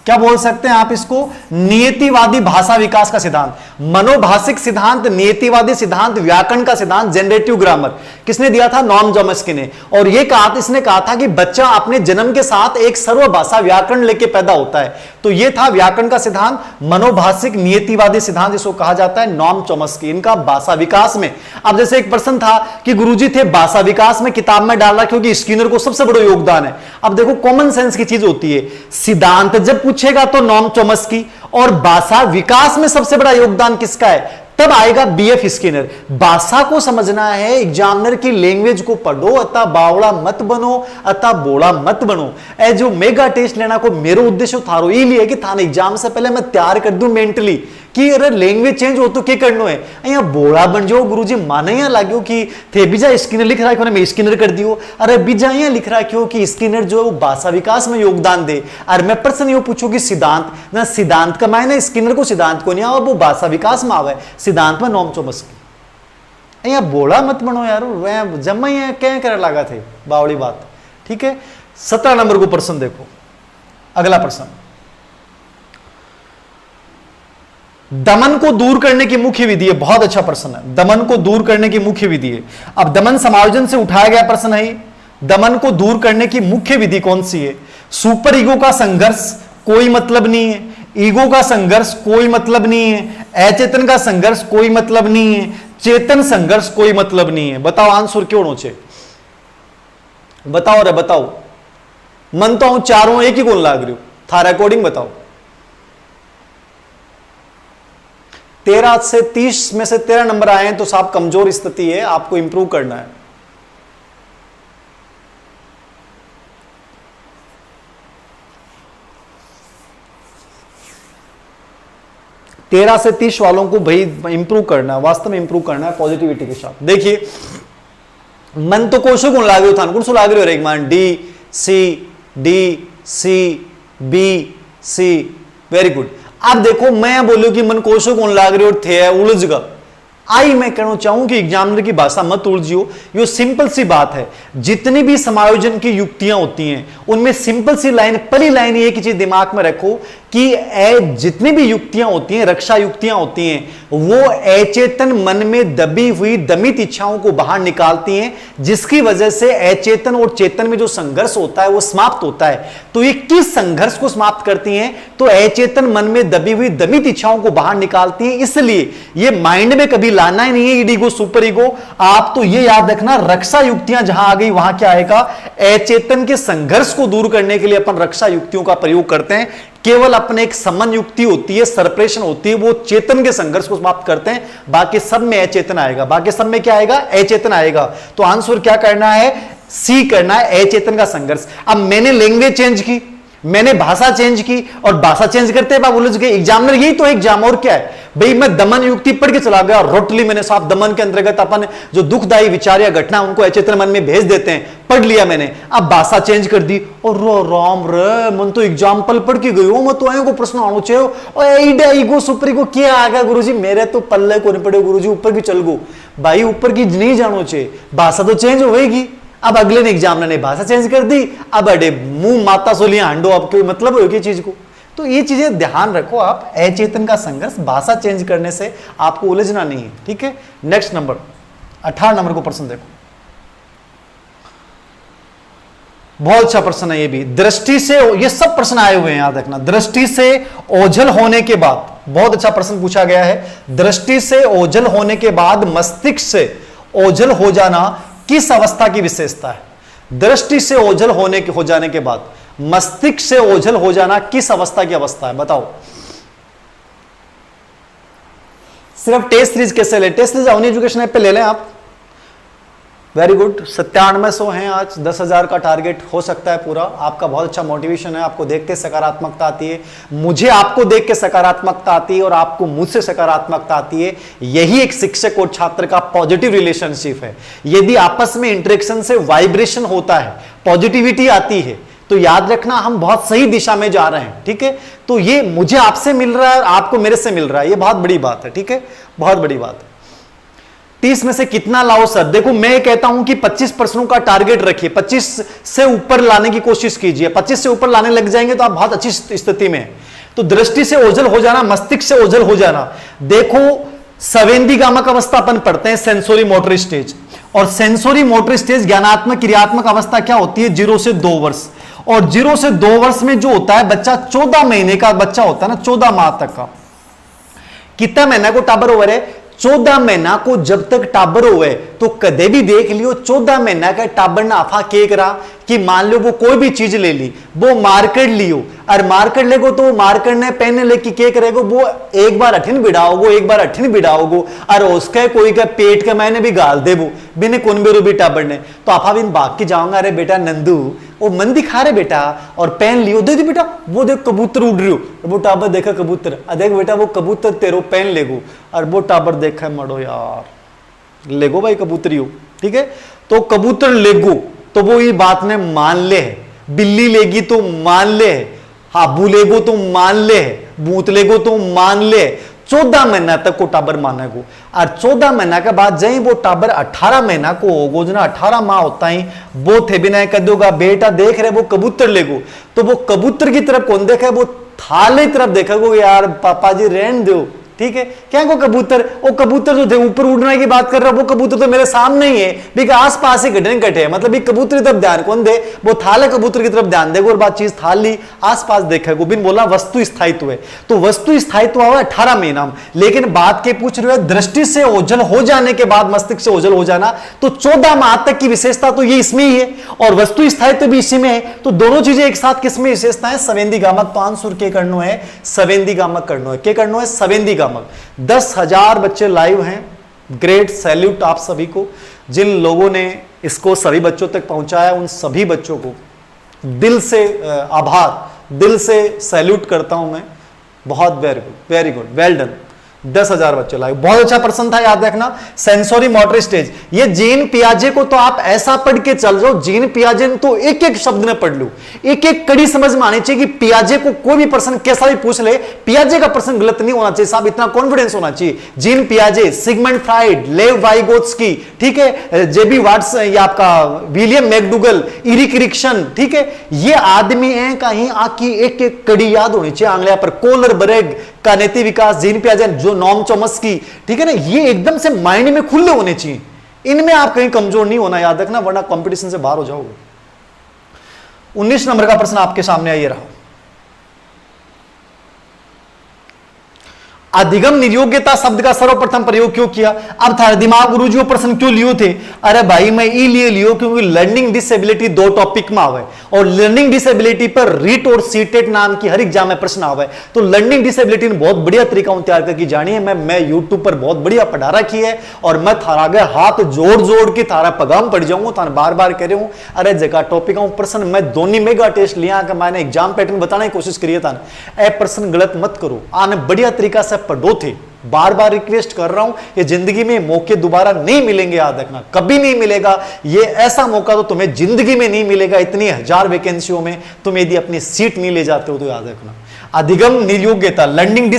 क्या बोल सकते हैं आप इसको? नियतिवादी भाषा विकास का सिद्धांत। मनोभाषिक सिद्धांत, नियतिवादी सिद्धांत, व्याकरण का सिद्धांत, जनरेटिव ग्रामर किसने दिया था? नॉम चॉम्स्की ने। और ये कहा, इसने कहा था कि बच्चा अपने जन्म के साथ एक सर्वभाषा व्याकरण लेके पैदा होता है। तो ये था व्याकरण का सिद्धांत, मनोभाषिक नियतिवादी सिद्धांत इसको कहा जाता है, नॉम चॉम्स्की। इनका भाषा विकास में, अब जैसे एक प्रश्न था कि गुरुजी थे भाषा विकास में किताब में डाला क्योंकि स्किनर को सबसे बड़ा योगदान है। अब देखो, कॉमन सेंस की चीज होती है, सिद्धांत जब पूछेगा तो नॉम चॉम्स्की, और भाषा विकास में सबसे बड़ा योगदान किसका है? तब आएगा बीएफ स्किनर। भाषा को समझना है, एग्जामिनर की लैंग्वेज को पढ़ो, अतः बावड़ा मत बनो, अतः बोड़ा मत बनो। ए जो मेगा टेस्ट लेना को मेरो उद्देश्य थारो ये लिए कि थाने एग्जाम से पहले मैं तैयार कर दूं मेंटली कि अरे लैंग्वेज चेंज हो तो क्या करना है। अँ बोड़ा बन जाओ गुरुजी, माने यहाँ लागो कि थे बीजा स्किनर लिख रहा है, मैं स्किनर कर दियो। अरे बीजा यहाँ लिख रहा क्यों कि स्किनर जो है वो भाषा विकास में योगदान दे। और मैं प्रश्न ये पूछूं कि सिद्धांत ना, सिद्धांत का मायने स्किनर को सिद्धांत को नहीं आवा, वो भाषा विकास में आवे, सिद्धांत में नॉम चॉम्स्की। यहाँ बोड़ा मत बनो यार, वह जमा यहाँ क्या कर लगा थे बावड़ी बात। ठीक है, 17 नंबर को प्रश्न देखो। अगला प्रश्न, दमन को दूर करने की मुख्य विधि है। बहुत अच्छा प्रश्न है, दमन को दूर करने की मुख्य विधि है। अब दमन समायोजन से उठाया गया प्रश्न है, दमन को दूर करने की मुख्य विधि कौन सी है? सुपर ईगो का संघर्ष कोई मतलब नहीं है, ईगो का संघर्ष कोई मतलब नहीं है, अचेतन का संघर्ष कोई मतलब नहीं है, चेतन संघर्ष कोई मतलब नहीं है। बताओ आंसर क्यों नोचे? बताओ रे बताओ। मन तो चारों एक ही कौन लाग रही हो थारा अकॉर्डिंग बताओ। 13 से 30 में से 13 नंबर आए हैं तो साहब कमजोर स्थिति है, आपको इंप्रूव करना है। तेरह से 30 वालों को भाई इंप्रूव करना है, वास्तव में इंप्रूव करना है पॉजिटिविटी के साथ। देखिए, मन तो कोशो कौन लाग रहे हो था, कौन सो लाग रहे हो? एक मान D C B C, very good. अब देखो, मैं बोलूं कि मन कोशो कौन लाग रहे हो थे उलझ गा। आई मैं कहना चाहूं कि एग्जामिनर की भाषा मत उलझियो, ये सिंपल सी बात है। जितनी भी समायोजन की युक्तियां होती हैं उनमें सिंपल सी लाइन, पहली लाइन ये की चीज दिमाग में रखो कि जितनी भी युक्तियां होती हैं, रक्षा युक्तियां होती हैं, वो अचेतन मन में दबी हुई दमित इच्छाओं को बाहर निकालती हैं, जिसकी वजह से अचेतन और चेतन में जो संघर्ष होता है वो समाप्त होता है। तो ये किस संघर्ष को समाप्त करती हैं? तो अचेतन मन में दबी हुई दमित इच्छाओं को बाहर निकालती हैं। इसलिए ये माइंड में कभी लाना ही नहीं है ईगो सुपर ईगो। आप तो ये याद रखना, रक्षा युक्तियां जहां आ गई वहां क्या आएगा? अचेतन के संघर्ष को दूर करने के लिए अपन रक्षा युक्तियों का प्रयोग करते हैं। केवल अपने एक समन युक्ति होती है, सरप्रेशन होती है, वो चेतन के संघर्ष को समाप्त करते हैं। बाकी सब में अचेतन आएगा। बाकी सब में क्या आएगा? अचेतन आएगा। तो आंसर क्या करना है? सी करना है, अचेतन का संघर्ष। अब मैंने लैंग्वेज चेंज की, मैंने भाषा चेंज की और भाषा चेंज करते आप बोले कि एग्जामिनर यही तो एग्जाम और क्या है भाई। मैं दमन युक्ति पढ़ के चला गया और रोटली मैंने साफ दमन के अंतर्गत अपन जो दुखदायी विचार या घटना उनको अचेतन मन में भेज देते हैं, पढ़ लिया मैंने, अब भाषा चेंज कर दी और राम रे मन तो एग्जाम्पल पढ़ के गई हो, मैं तो आयो को प्रश्न आनो चाहिए और ईडा ईगो सुपर ईगो क्या आ गया गुरुजी, मेरे तो पल्ले को नहीं पड़े गुरुजी, ऊपर की चल गो भाई, ऊपर की नहीं जानो चाहिए, भाषा तो चेंज होगी। अब अगले ने एग्जामिनर ने भाषा चेंज कर दी, अब अरे मुंह माता सोलियां हांडो, आपके मतलब हो चीज को। तो ये चीजें ध्यान रखो आप, अचेतन का संघर्ष भाषा चेंज करने से आपको उलझना नहीं है, ठीक है। नेक्स्ट नंबर 18 नंबर को प्रश्न देखो, बहुत अच्छा प्रश्न है ये भी। दृष्टि से, ये सब प्रश्न आए हुए हैं याद रखना, दृष्टि से ओझल होने के बाद, बहुत अच्छा प्रश्न पूछा गया है, दृष्टि से ओझल होने के बाद मस्तिष्क से ओझल हो जाना किस अवस्था की विशेषता है। दृष्टि से ओझल हो जाने के बाद मस्तिष्क से ओझल हो जाना किस अवस्था की अवस्था है, बताओ। सिर्फ टेस्ट सीरीज कैसे ले, test series Avani education app पे ले लें आप, वेरी गुड। 9700 हैं आज, 10,000 का टारगेट हो सकता है पूरा। आपका बहुत अच्छा मोटिवेशन है, आपको देख के सकारात्मकता आती है, मुझे आपको देख के सकारात्मकता आती है और आपको मुझसे सकारात्मकता आती है। यही एक शिक्षक और छात्र का पॉजिटिव रिलेशनशिप है। यदि आपस में इंटरेक्शन से वाइब्रेशन होता है, पॉजिटिविटी आती है, तो याद रखना हम बहुत सही दिशा में जा रहे हैं, ठीक है। तो ये मुझे आपसे मिल रहा है और आपको मेरे से मिल रहा है, ये बहुत बड़ी बात है, ठीक है, बहुत बड़ी बात है। 30 में से कितना लाओ सर, देखो मैं कहता हूं कि 25 प्रश्नों का टारगेट रखिए, 25 से ऊपर लाने की कोशिश कीजिए। 25 से ऊपर लाने लग जाएंगे तो आप बहुत अच्छी स्थिति में हैं। तो दृष्टि से ओझल हो जाना, मस्तिष्क से ओझल हो जाना, देखो संवेदीगामक अवस्था अपन पढ़ते हैं, सेंसोरी मोटर स्टेज, और सेंसोरी मोटर स्टेज ज्ञानात्मक क्रियात्मक अवस्था क्या होती है, 0 से 2 वर्ष। और 0 से 2 वर्ष में जो होता है बच्चा 14 महीने का बच्चा होता है ना, 14 माह तक का, कितना महीना को टाबर ओवर है, 14 महीना को जब तक टाबर हुए तो कदे भी देख लियो 14 महीना का टाबर ना आफा के करा कि मान लो वो कोई भी चीज ले ली, वो मार्केट लियो और मार्केट लेगो तो मार्केट ने पेन लेके के करेगो, वो एक बार अठिन बिड़ाओगो, एक बार अठिन बिड़ाओगो और उसके कोई का पेट का मैंने भी गाल देबो बिने कौन बेरो भी टाबर ने, तो आफा बिन भाग के जाऊंगा, अरे बेटा नंदू वो मन दिखा रहे बेटा, और पेन लियो, दे बेटा वो देख कबूतर उड़ रही हो, वो टाबर देखा कबूतर, देख बेटा वो कबूतर तेरो पेन लेगो, और वो टाबर देखा मरो यार लेगो भाई कबूतरी हो, ठीक है। तो कबूतर लेगो तो वो ये बात ने मान ले, बिल्ली लेगी तो मान ले, हाबू लेगो तो मान ले, बूत लेगो तो मान ले, 14 महीना तक को टाबर माने को, और 14 महीना के बाद जही वो टाबर 18 महीना को होगो, जना 18 माह होता ही वो थे बिना कह दोगा बेटा देख रहे वो कबूतर लेगो, तो वो कबूतर की तरफ कौन देखा, वो थाले तरफ देखा यार पापा जी रहन दो, ठीक है। क्या को कबूतर, वो कबूतर जो थे ऊपर उड़ने की बात कर रहा है, वो कबूतर तो मेरे सामने ही है, भी आस पास ही घटने कटे, मतलब कबूतर की तरफ ध्यान कौन दे, वो थाले कबूतर की तरफ ध्यान देगा, और बात चीज थाली आस पास देखा, गोबिंद बोला वस्तु स्थायित्व है, तो वस्तु स्थायित्व हुआ 18 महीना, लेकिन बात के पूछ रहे हो दृष्टि से ओझल हो जाने के बाद मस्तिष्क से ओझल हो जाना, तो 14 माह तक की विशेषता तो ये इसमें ही है और वस्तु स्थायित्व भी इसी में है, तो दोनों चीजें एक साथ किसमें विशेषता है, संवेदीगामक। 500 के करनो है संवेदीगामक करनो है, के करनो है संवेदीगामक। 10,000 बच्चे लाइव हैं, ग्रेट सैल्यूट आप सभी को, जिन लोगों ने इसको सभी बच्चों तक पहुंचाया उन सभी बच्चों को दिल से आभार, दिल से सैल्यूट करता हूं मैं, बहुत वेरी गुड, वेल डन। 10,000 बच्चे लाइव, बहुत अच्छा प्रश्न था, याद रखना सेंसोरी मोटर स्टेज। ये जीन पियाजे को तो आप ऐसा पढ़ के चल जाओ, जीन पियाजे तो एक एक शब्द में पढ़ लो, एक एक कड़ी समझ में आनी चाहिए कि पियाजे को कोई भी प्रश्न कैसा भी पूछ ले, पियाजे का प्रश्न गलत नहीं होना चाहिए साहब, इतना कॉन्फिडेंस होना चाहिए। जीन पियाजे, सिगमंड फ्राइड, लेव वाइगोत्स्की, ठीक है, जेबी वाट्स, ये आपका विलियम मैकडूगल, इरिक इरिक्सन, ठीक है, ये आदमी है कहीं आकी एक एक कड़ी याद होनी चाहिए आंगलिया पर। कोलर बरेग का नीति विकास, जीन पियाजे, जो नॉम चॉम्स्की, ठीक है ना, ये एकदम से माइंड में खुले होने चाहिए, इनमें आप कहीं कमजोर नहीं होना, याद रखना, वरना कंपटीशन से बाहर हो जाओगे। 19 नंबर का प्रश्न आपके सामने आइए रहा, अधिगम निर्योग्यता शब्द का सर्वप्रथम प्रयोग क्यों किया? अब था दिमाग गुरुजी वो प्रश्न क्यों लियो थे? अरे भाई मैं ई लिए लियो क्योंकि लर्निंग डिसेबिलिटी दो टॉपिक में आवे और लर्निंग डिसेबिलिटी पर रीट और सीटेट नाम की हर एग्जाम में प्रश्न आवे। तो लर्निंग डिसेबिलिटी ने बहुत बढ़िया तरीका तैयार करके जानी है। मैं यूट्यूब पर बहुत बढ़िया पढ़ा रखी है और मैं थारा गए हाथ जोड़ जोड़ के थारा पगाम पड़ जाऊंगा, थारा बार बार कह रहा हूं। अरे जगह टॉपिक प्रश्न मैं दोनों मेगा टेस्ट लिया कि मैंने एग्जाम पैटर्न बताने की कोशिश करी था। ए प्रश्न गलत मत करो, आने बढ़िया तरीका से पढ़ो थे। बार बार रिक्वेस्ट कर रहा हूं, ये जिंदगी में मौके दोबारा नहीं मिलेंगे, याद रखना कभी नहीं मिलेगा। ये ऐसा मौका तो तुम्हें जिंदगी में नहीं मिलेगा। इतनी 1000 वैकेंसियों में तुम यदि अपनी सीट नहीं ले जाते हो तो याद रखना। अधिगम निर्योग्यता, लर्निंग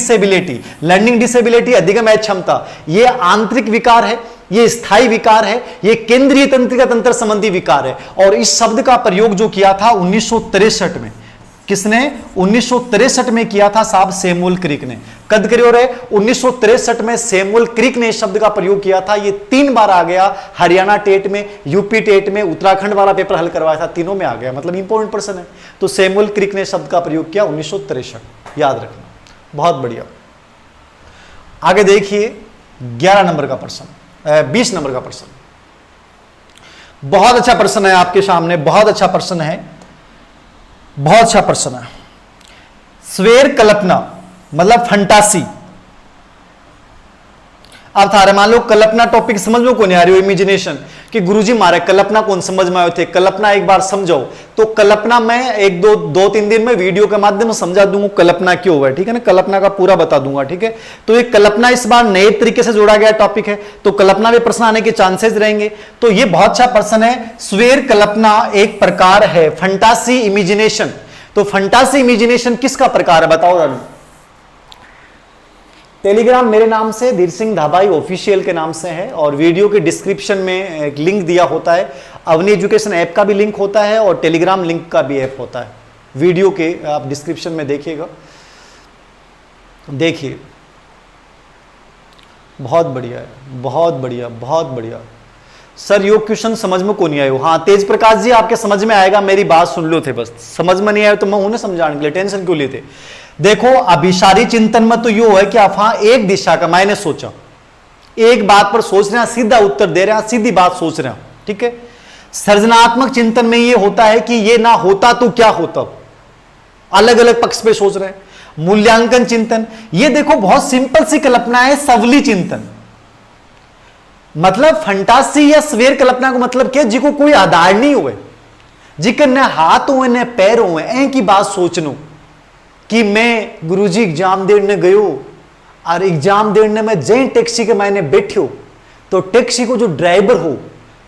डिसेबिलिटी अधिगम क्षमता, ये आंतरिक विकार है, ये स्थायी विकार है, ये केंद्रीय तंत्रिका तंत्र संबंधी विकार है। और इस शब्द का प्रयोग जो किया था 1963 में, किसने? 1963 में किया था साहब सैमुअल क्रिक ने। कद करियो रे 1963 में सैमुअल क्रिक ने इस शब्द का प्रयोग किया था। ये 3 बार आ गया, हरियाणा टेट में, यूपी टेट में, उत्तराखंड वाला पेपर हल करवाया था, तीनों में आ गया, मतलब इंपॉर्टेंट पर्सन है। तो सैमुअल क्रिक ने शब्द का प्रयोग किया 1963, याद रखना, बहुत बढ़िया। आगे देखिए 11 नंबर का प्रश्न, 20 नंबर का प्रश्न, बहुत अच्छा प्रश्न है आपके सामने, बहुत अच्छा प्रश्न है, बहुत अच्छा प्रश्न है। स्वेर कल्पना मतलब फंटासी। अब थारे मान लो कल्पना टॉपिक समझ में कौन आ रही हो, इमेजिनेशन, कि गुरुजी मारे कल्पना कौन समझ में आए थे, कल्पना एक बार समझाओ। तो कल्पना मैं एक दो तीन दिन में वीडियो के माध्यम से समझा दूंगा कल्पना क्यों है, ठीक है ना, कल्पना का पूरा बता दूंगा, ठीक है। तो ये कल्पना इस बार नए तरीके से जोड़ा गया टॉपिक है, तो कल्पना में प्रश्न आने के चांसेस रहेंगे। तो ये बहुत अच्छा प्रश्न है। स्वेर कल्पना एक प्रकार है फंटासी इमेजिनेशन। तो फंटासी इमेजिनेशन किसका प्रकार है बताओ रानू? टेलीग्राम मेरे नाम से धीर सिंह धाबाई ऑफिशियल के नाम से है और वीडियो के डिस्क्रिप्शन में एक लिंक दिया होता है। अवनी एजुकेशन ऐप का भी लिंक होता है और टेलीग्राम लिंक का भी ऐप होता है। वीडियो के आप डिस्क्रिप्शन में देखिएगा, देखिए बहुत बढ़िया है, बहुत बढ़िया, बहुत बढ़िया। सर यो क्वेश्चन समझ में को नहीं आयो? हाँ तेज प्रकाश जी आपके समझ में आएगा, मेरी बात सुन लो थे, बस समझ में नहीं आया तो मैं उन्हें समझाने के लिए टेंशन क्यों लेते। देखो अभिसारी चिंतन में तो यो है कि आप हाँ एक दिशा का, मैंने सोचा एक बात पर सोच रहे हैं, सीधा उत्तर दे रहे हैं, सीधी बात सोच रहे हैं, ठीक है। सृजनात्मक चिंतन में ये होता है कि ये ना होता तो क्या होता, अलग अलग पक्ष पे सोच रहे हैं। मूल्यांकन चिंतन, ये देखो बहुत सिंपल सी कल्पना है, सवली चिंतन। मतलब फंटासी या स्वेर कल्पना को मतलब क्या, जिको कोई आधार नहीं हुए, जिकर न हाथ हुए न पैर हुए, ऐ की बात सोचनो कि मैं गुरुजी एग्जाम देने गयो और एग्जाम देने में जैन टैक्सी के मैंने बैठो तो टैक्सी को जो ड्राइवर हो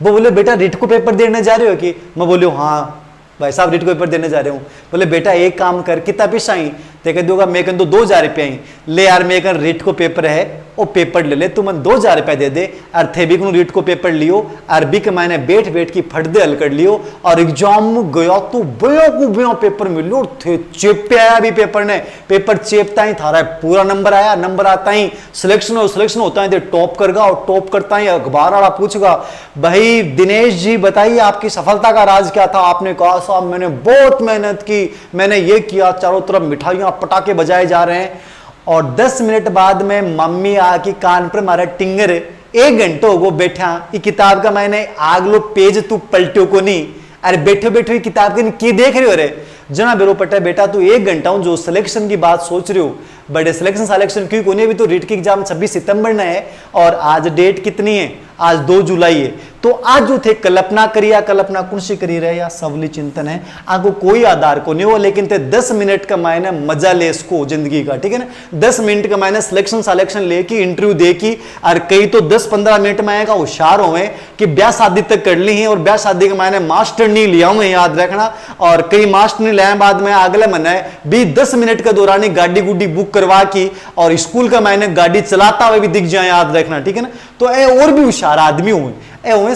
वो बोले बेटा रिट को पेपर देने जा रहे हो कि? मैं बोलो हाँ भाई साहब रिट को पेपर देने जा रहे हूँ। बोले बेटा एक काम कर, कितना पैसा आई? तो कह दूंगा मैं कहूँ 2000 रुपये आई। ले यार मैं कह रिट को पेपर है वो पेपर ले ले, तू मन 2000 रुपये दे दे। और थे भी रिट को पेपर लियो, अरबी के मैंने बैठ बैठ की फटदे हल कर लियो और एग्जाम में गया तो बयो को बयो पेपर मिलो थे, चेपे आया भी पेपर ने, पेपर चेपता ही थारा पूरा नंबर आया, नंबर आता ही सिलेक्शन होता है, टॉप करगा और टॉप करता ही अखबार वाला पूछेगा भाई दिनेश जी बताइए आपकी सफलता का राज क्या था? आपने कहा साहब मैंने बहुत मेहनत की, मैंने ये किया, चारों तरफ मिठाइयां पटाखे बजाए जा रहे हैं। और 10 मिनट बाद में मम्मी आके कान पर मारा टिंगर, 1 घंटा हो गो बैठा, ये किताब का मैंने आगलो पेज तू पलटो को नहीं, अरे बैठे बैठे किताब के की देख रहे हो रे? जना बेरो पटा बेटा तू 1 घंटा हूं जो सिलेक्शन की बात सोच रहे हो, बड़े सिलेक्शन क्यों कोने भी तो रीट की एग्जाम 26 सितंबर ने है और आज डेट कितनी है? आज 2 जुलाई है। तो आज जो थे कल्पना करिया, कल्पना कौन सी करी रहे या सवली चिंतन है, आपको कोई आधार को नहीं हो, लेकिन ते 10 मिनट का मैंने मजा ले इसको जिंदगी का, ठीक है ना। 10 मिनट का मैंने सिलेक्शन लेके इंटरव्यू देखी और कई तो 10-15 मिनट में आएगा होशियार हुए कि ब्याह शादी तक कर ली है और ब्याह शादी का मैंने मास्टर नहीं लिया हूं, याद रखना। और कई मास्टर नहीं लाए बाद में अगले महीने भी 10 मिनट के दौरान ही गाड़ी गुड्डी बुक करवा की और स्कूल का मैंने गाड़ी चलाता हुआ भी दिख जाए, याद रखना, ठीक है ना। तो ए और भी होशियार आदमी हुए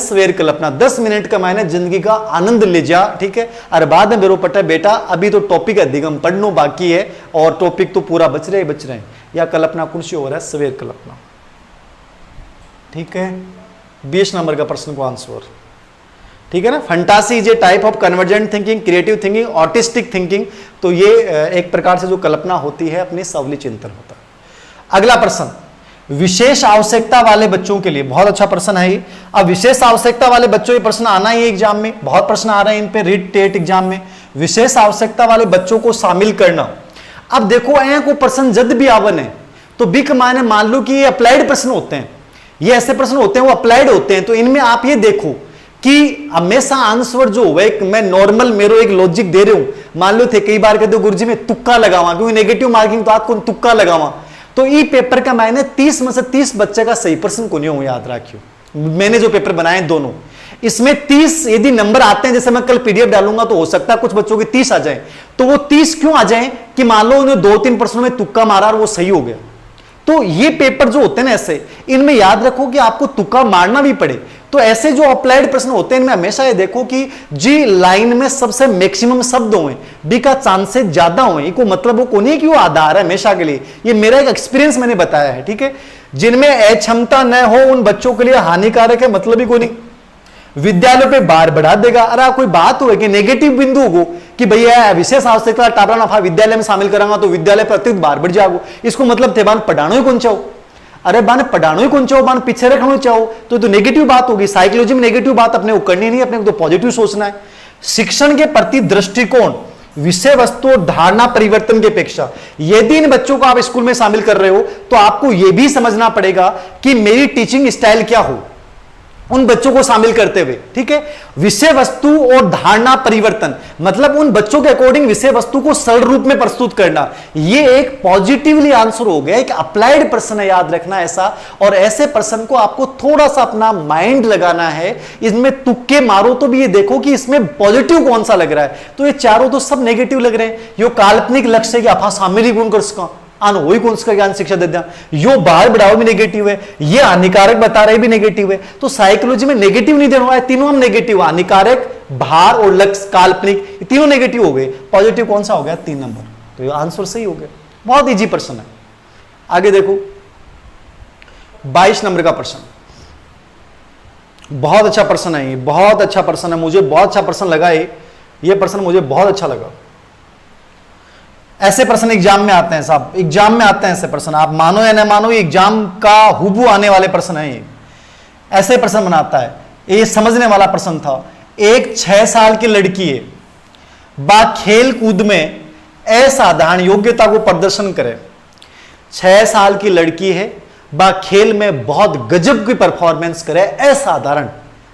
स्वेर कल्पना, 10 मिनट का मैंने जिंदगी का आनंद ले जा, ठीक है। और बाद में बेरो पटा बेटा अभी तो टॉपिक अधिगम पढ़नो बाकी है और टॉपिक तो पूरा बच रहे हैं। या कल्पना कौन सी हो रहा है? स्वेर कल्पना, ठीक है। 20 नंबर का प्रश्न को आंसर, ठीक है ना। Fantasy is a type of convergent thinking, creative thinking, artistic thinking. तो ये एक प्रकार से जो कल्पना होती है अपनी सवली चिंतन होता है। अगला प्रश्न, विशेष आवश्यकता वाले बच्चों के लिए, बहुत अच्छा प्रश्न है ये। अब विशेष आवश्यकता वाले बच्चों, ये प्रश्न आना ही एग्जाम में, बहुत प्रश्न आ रहे हैं इन पे रीट टेट एग्जाम में, विशेष आवश्यकता वाले बच्चों को शामिल करना। अब देखो को प्रश्न जद भी आवन है तो बी के मायने मान लो कि ये अप्लाइड प्रश्न होते हैं, ये ऐसे प्रश्न होते हैं वो अप्लाइड होते हैं। तो इनमें आप ये देखो कि हमेशा आंसर जो हुआ, मैं नॉर्मल मेरो एक लॉजिक दे रहा हूं, मान लो थे कई बार कहते हो गुरुजी मैं तुक्का लगावा, क्योंकि नेगेटिव मार्किंग तो आपको तुक्का लगावा। तो ई पेपर का मैंने 30 में से 30 बच्चे का सही प्रश्न को नहीं हो, याद रखियो। मैंने जो पेपर बनाए दोनों, इसमें 30 यदि नंबर आते हैं, जैसे मैं कल पीडीएफ डालूंगा तो हो सकता है कुछ बच्चों के 30 आ जाए। तो वो 30 क्यों आ जाए कि मान लो उन्हें 2-3 प्रश्नों में तुक्का मारा और वो सही हो गया। तो ये पेपर जो होते हैं ना ऐसे, इनमें याद रखो कि आपको तुक्का मारना भी पड़े। तो ऐसे जो अप्लाइड प्रश्न होते हैं इनमें हमेशा ये देखो कि जी लाइन में सबसे मैक्सिमम शब्द हुए, बी का चांसेस ज्यादा हुए, को मतलब वो कोने की वो आधार है हमेशा के लिए। ये मेरा एक एक्सपीरियंस मैंने बताया है, ठीक है। जिनमें अक्षमता न हो उन बच्चों के लिए हानिकारक है, मतलब ही कोई नहीं। विद्यालय पे बार बढ़ा देगा। अरे कोई बात हो कि नेगेटिव बिंदु हो कि भैया विशेष आवश्यकता टाबरा नफा विद्यालय में शामिल करांगा तो विद्यालय पर अतिरिक्त बार बढ़ जाओ, इसको मतलब थे बान पढ़ानो ही कौन चाहो, अरे बान पढ़ानो ही कौन चाहो, बान पीछे रखना चाहो, तो नेगेटिव बात होगी। साइकोलॉजी में नेगेटिव बात अपने को करनी नहीं, अपने को तो पॉजिटिव सोचना है। शिक्षण के प्रति दृष्टिकोण, विषय वस्तु और धारणा परिवर्तन की अपेक्षा, यदि इन बच्चों को आप स्कूल में शामिल कर रहे हो तो आपको यह भी समझना पड़ेगा कि मेरी टीचिंग स्टाइल क्या हो उन बच्चों को शामिल करते हुए, ठीक है। विषय वस्तु और धारणा परिवर्तन मतलब उन बच्चों के अकॉर्डिंग विषय वस्तु को सरल रूप में प्रस्तुत करना। यह एक पॉजिटिवली आंसर हो गया, एक अप्लाइड प्रश्न है, याद रखना ऐसा। और ऐसे प्रश्न को आपको थोड़ा सा अपना माइंड लगाना है, इसमें तुक्के मारो तो भी ये देखो कि इसमें पॉजिटिव कौन सा लग रहा है। तो ये चारों तो सब नेगेटिव लग रहे हैं। यो काल्पनिक लक्ष्य है कि आप शामिल गुण कर सका आन वही कौन सा ज्ञान शिक्षा दे दिया, यो बाहर बढ़ाओ भी नेगेटिव है, ये हानिकारक बता रहे भी नेगेटिव है। तो साइकोलॉजी में नेगेटिव नहीं देना है, तीनों हम नेगेटिव, हानिकारक, भार और लक्ष्य, काल्पनिक, तीनों नेगेटिव हो गए। पॉजिटिव कौन सा हो गया? 3 नंबर। तो ये आंसर सही हो गया। बहुत इजी प्रश्न है। आगे देखो 22 नंबर का प्रश्न, बहुत अच्छा प्रश्न है, ये बहुत अच्छा प्रश्न है, मुझे बहुत अच्छा प्रश्न लगा। ये प्रश्न मुझे बहुत अच्छा लगा। ऐसे प्रश्न एग्जाम में आते हैं साहब, एग्जाम में आते हैं ऐसे प्रश्न, आप मानो या ना मानो, ये एग्जाम का हुबहू आने वाले प्रश्न है। ये ऐसे प्रश्न बनाता है, ये समझने वाला प्रश्न था। एक 6 साल की लड़की है, बा खेल कूद में असाधारण योग्यता को प्रदर्शन करे। 6 साल की लड़की है, बा खेल में बहुत गजब की परफॉर्मेंस करे, असाधारण।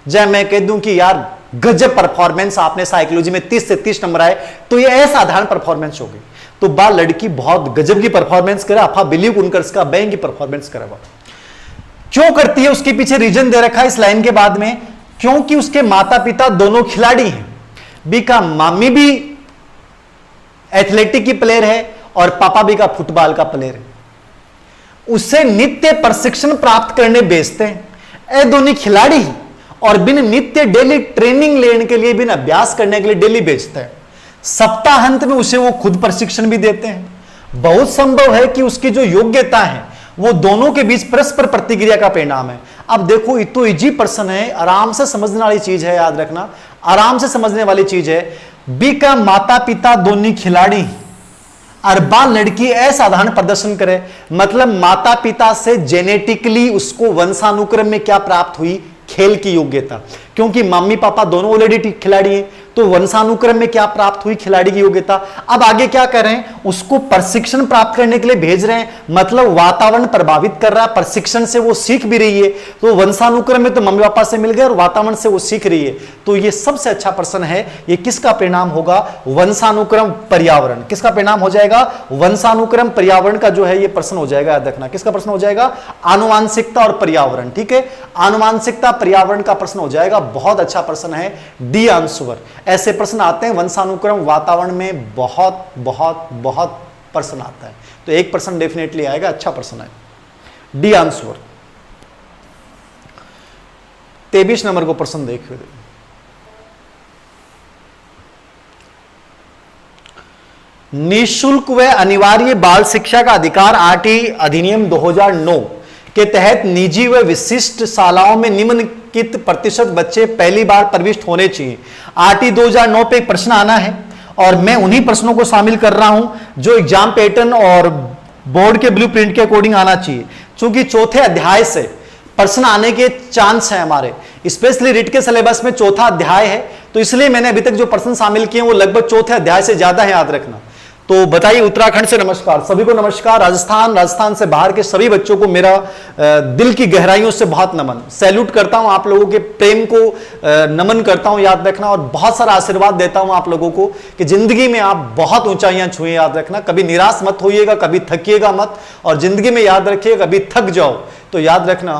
जब मैं कह दूं कि यार गजब परफॉर्मेंस आपने साइकोलॉजी में 30 से 30 नंबर आए, तो ये असाधारण परफॉर्मेंस होगी। तो बा लड़की बहुत गजब की परफॉर्मेंस करे, आपा बिलीव उनकर इसका बैंक की परफॉर्मेंस करे। क्यों करती है उसके पीछे रीजन दे रखा है इस लाइन के बाद में, क्योंकि उसके माता पिता दोनों खिलाड़ी हैं। बी का मामी भी एथलेटिक की प्लेयर है और पापा भी का फुटबॉल का प्लेयर है। उससे नित्य प्रशिक्षण प्राप्त करने भेजते हैं। ए दोनों खिलाड़ी और बिन नित्य डेली ट्रेनिंग लेने के लिए, बिन अभ्यास करने के लिए डेली भेजते हैं। सप्ताहांत में उसे वो खुद प्रशिक्षण भी देते हैं। बहुत संभव है कि उसकी जो योग्यता है वो दोनों के बीच परस्पर प्रतिक्रिया का परिणाम है। अब देखो ये तो इजी प्रश्न है, आराम से समझने वाली चीज है, याद रखना आराम से समझने वाली चीज है। बी का माता पिता दोनों खिलाड़ी और बा लड़की असाधारण प्रदर्शन करे, मतलब माता पिता से जेनेटिकली उसको वंशानुक्रम में क्या प्राप्त हुई? खेल की योग्यता। क्योंकि मम्मी पापा दोनों ऑलरेडी खिलाड़ी हैं, तो वंशानुक्रम में क्या प्राप्त हुई? खिलाड़ी की योग्यता। अब आगे क्या कर रहे हैं? उसको प्रशिक्षण प्राप्त करने के लिए भेज रहे हैं, मतलब वातावरण प्रभावित कर रहा है, प्रशिक्षण से वो सीख भी रही है। तो वंशानुक्रम में तो मम्मी पापा से मिल गए और वातावरण से वो सीख रही है। तो ये सबसे अच्छा प्रश्न है। ये किसका परिणाम होगा? वंशानुक्रम पर्यावरण। किसका परिणाम हो जाएगा? वंशानुक्रम पर्यावरण का जो है ये प्रश्न हो जाएगा, याद रखना। किसका प्रश्न हो जाएगा? आनुवांशिकता और पर्यावरण, ठीक है। आनुवांशिकता पर्यावरण का प्रश्न हो जाएगा। बहुत अच्छा प्रश्न है, डी आंसर। ऐसे प्रश्न आते हैं वंशानुक्रम वातावरण में, बहुत बहुत बहुत प्रश्न आता है। तो एक प्रश्न डेफिनेटली आएगा, अच्छा प्रश्न है, डी आंसर। 23 नंबर को प्रश्न देखिए। निःशुल्क व अनिवार्य बाल शिक्षा का अधिकार आरटी अधिनियम 2009 के तहत निजी व विशिष्ट शालाओं में निम्नलिखित प्रतिशत बच्चे पहली बार प्रविष्ट होने चाहिए। आरटी 2009 पे एक प्रश्न आना है और मैं उन्हीं प्रश्नों को शामिल कर रहा हूं जो एग्जाम पैटर्न और बोर्ड के ब्लूप्रिंट के अकॉर्डिंग आना चाहिए। क्योंकि चौथे अध्याय से प्रश्न आने के चांस है हमारे, स्पेशली रिट के सिलेबस में चौथा अध्याय है, तो इसलिए मैंने अभी तक जो प्रश्न शामिल किए वो लगभग चौथे अध्याय से ज्यादा है, याद रखना। तो बताइए, उत्तराखंड से नमस्कार, सभी को नमस्कार। राजस्थान से बाहर के सभी बच्चों को मेरा दिल की गहराइयों से बहुत नमन, सैल्यूट करता हूं, आप लोगों के प्रेम को नमन करता हूं, याद रखना। और बहुत सारा आशीर्वाद देता हूं आप लोगों को कि जिंदगी में आप बहुत ऊंचाइयां छुए, याद रखना। कभी निराश मत होइएगा, कभी थकिएगा मत, और जिंदगी में याद रखिए, कभी थक जाओ तो याद रखना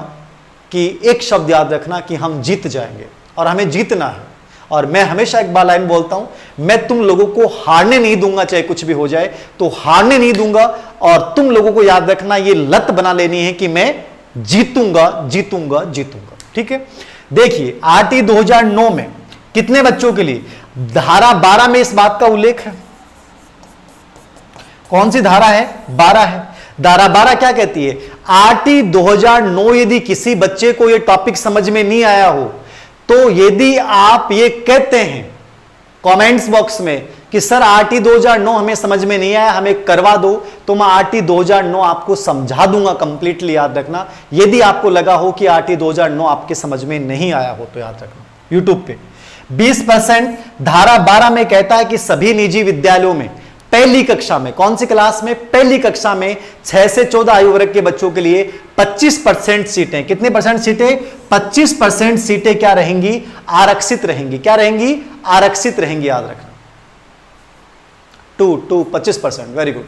कि एक शब्द याद रखना कि हम जीत जाएंगे और हमें जीतना है। और मैं हमेशा एक बार लाइन बोलता हूं, मैं तुम लोगों को हारने नहीं दूंगा, चाहे कुछ भी हो जाए तो हारने नहीं दूंगा। और तुम लोगों को याद रखना, ये लत बना लेनी है कि मैं जीतूंगा जीतूंगा जीतूंगा, ठीक है। देखिए आरटी 2009 में कितने बच्चों के लिए, धारा 12 में इस बात का उल्लेख है। कौन सी धारा है? 12 है। धारा 12 क्या कहती है? आरटी 2009 यदि किसी बच्चे को यह टॉपिक समझ में नहीं आया हो, तो यदि आप ये कहते हैं कमेंट्स बॉक्स में कि सर आरटी 2009 हमें समझ में नहीं आया, हमें करवा दो, तो मैं आरटी 2009 आपको समझा दूंगा कंप्लीटली, याद रखना। यदि आपको लगा हो कि आरटी 2009 आपके समझ में नहीं आया हो तो याद रखना। यूट्यूब पे 20% धारा 12 में कहता है कि सभी निजी विद्यालयों में पहली कक्षा में, कौन सी क्लास में? पहली कक्षा में 6 से 14 आयु वर्ग के बच्चों के लिए 25% सीटें, कितने परसेंट सीटें? 25% सीटें क्या रहेंगी? आरक्षित रहेंगी। क्या रहेंगी? आरक्षित रहेंगी, याद रखना। 25%, वेरी गुड,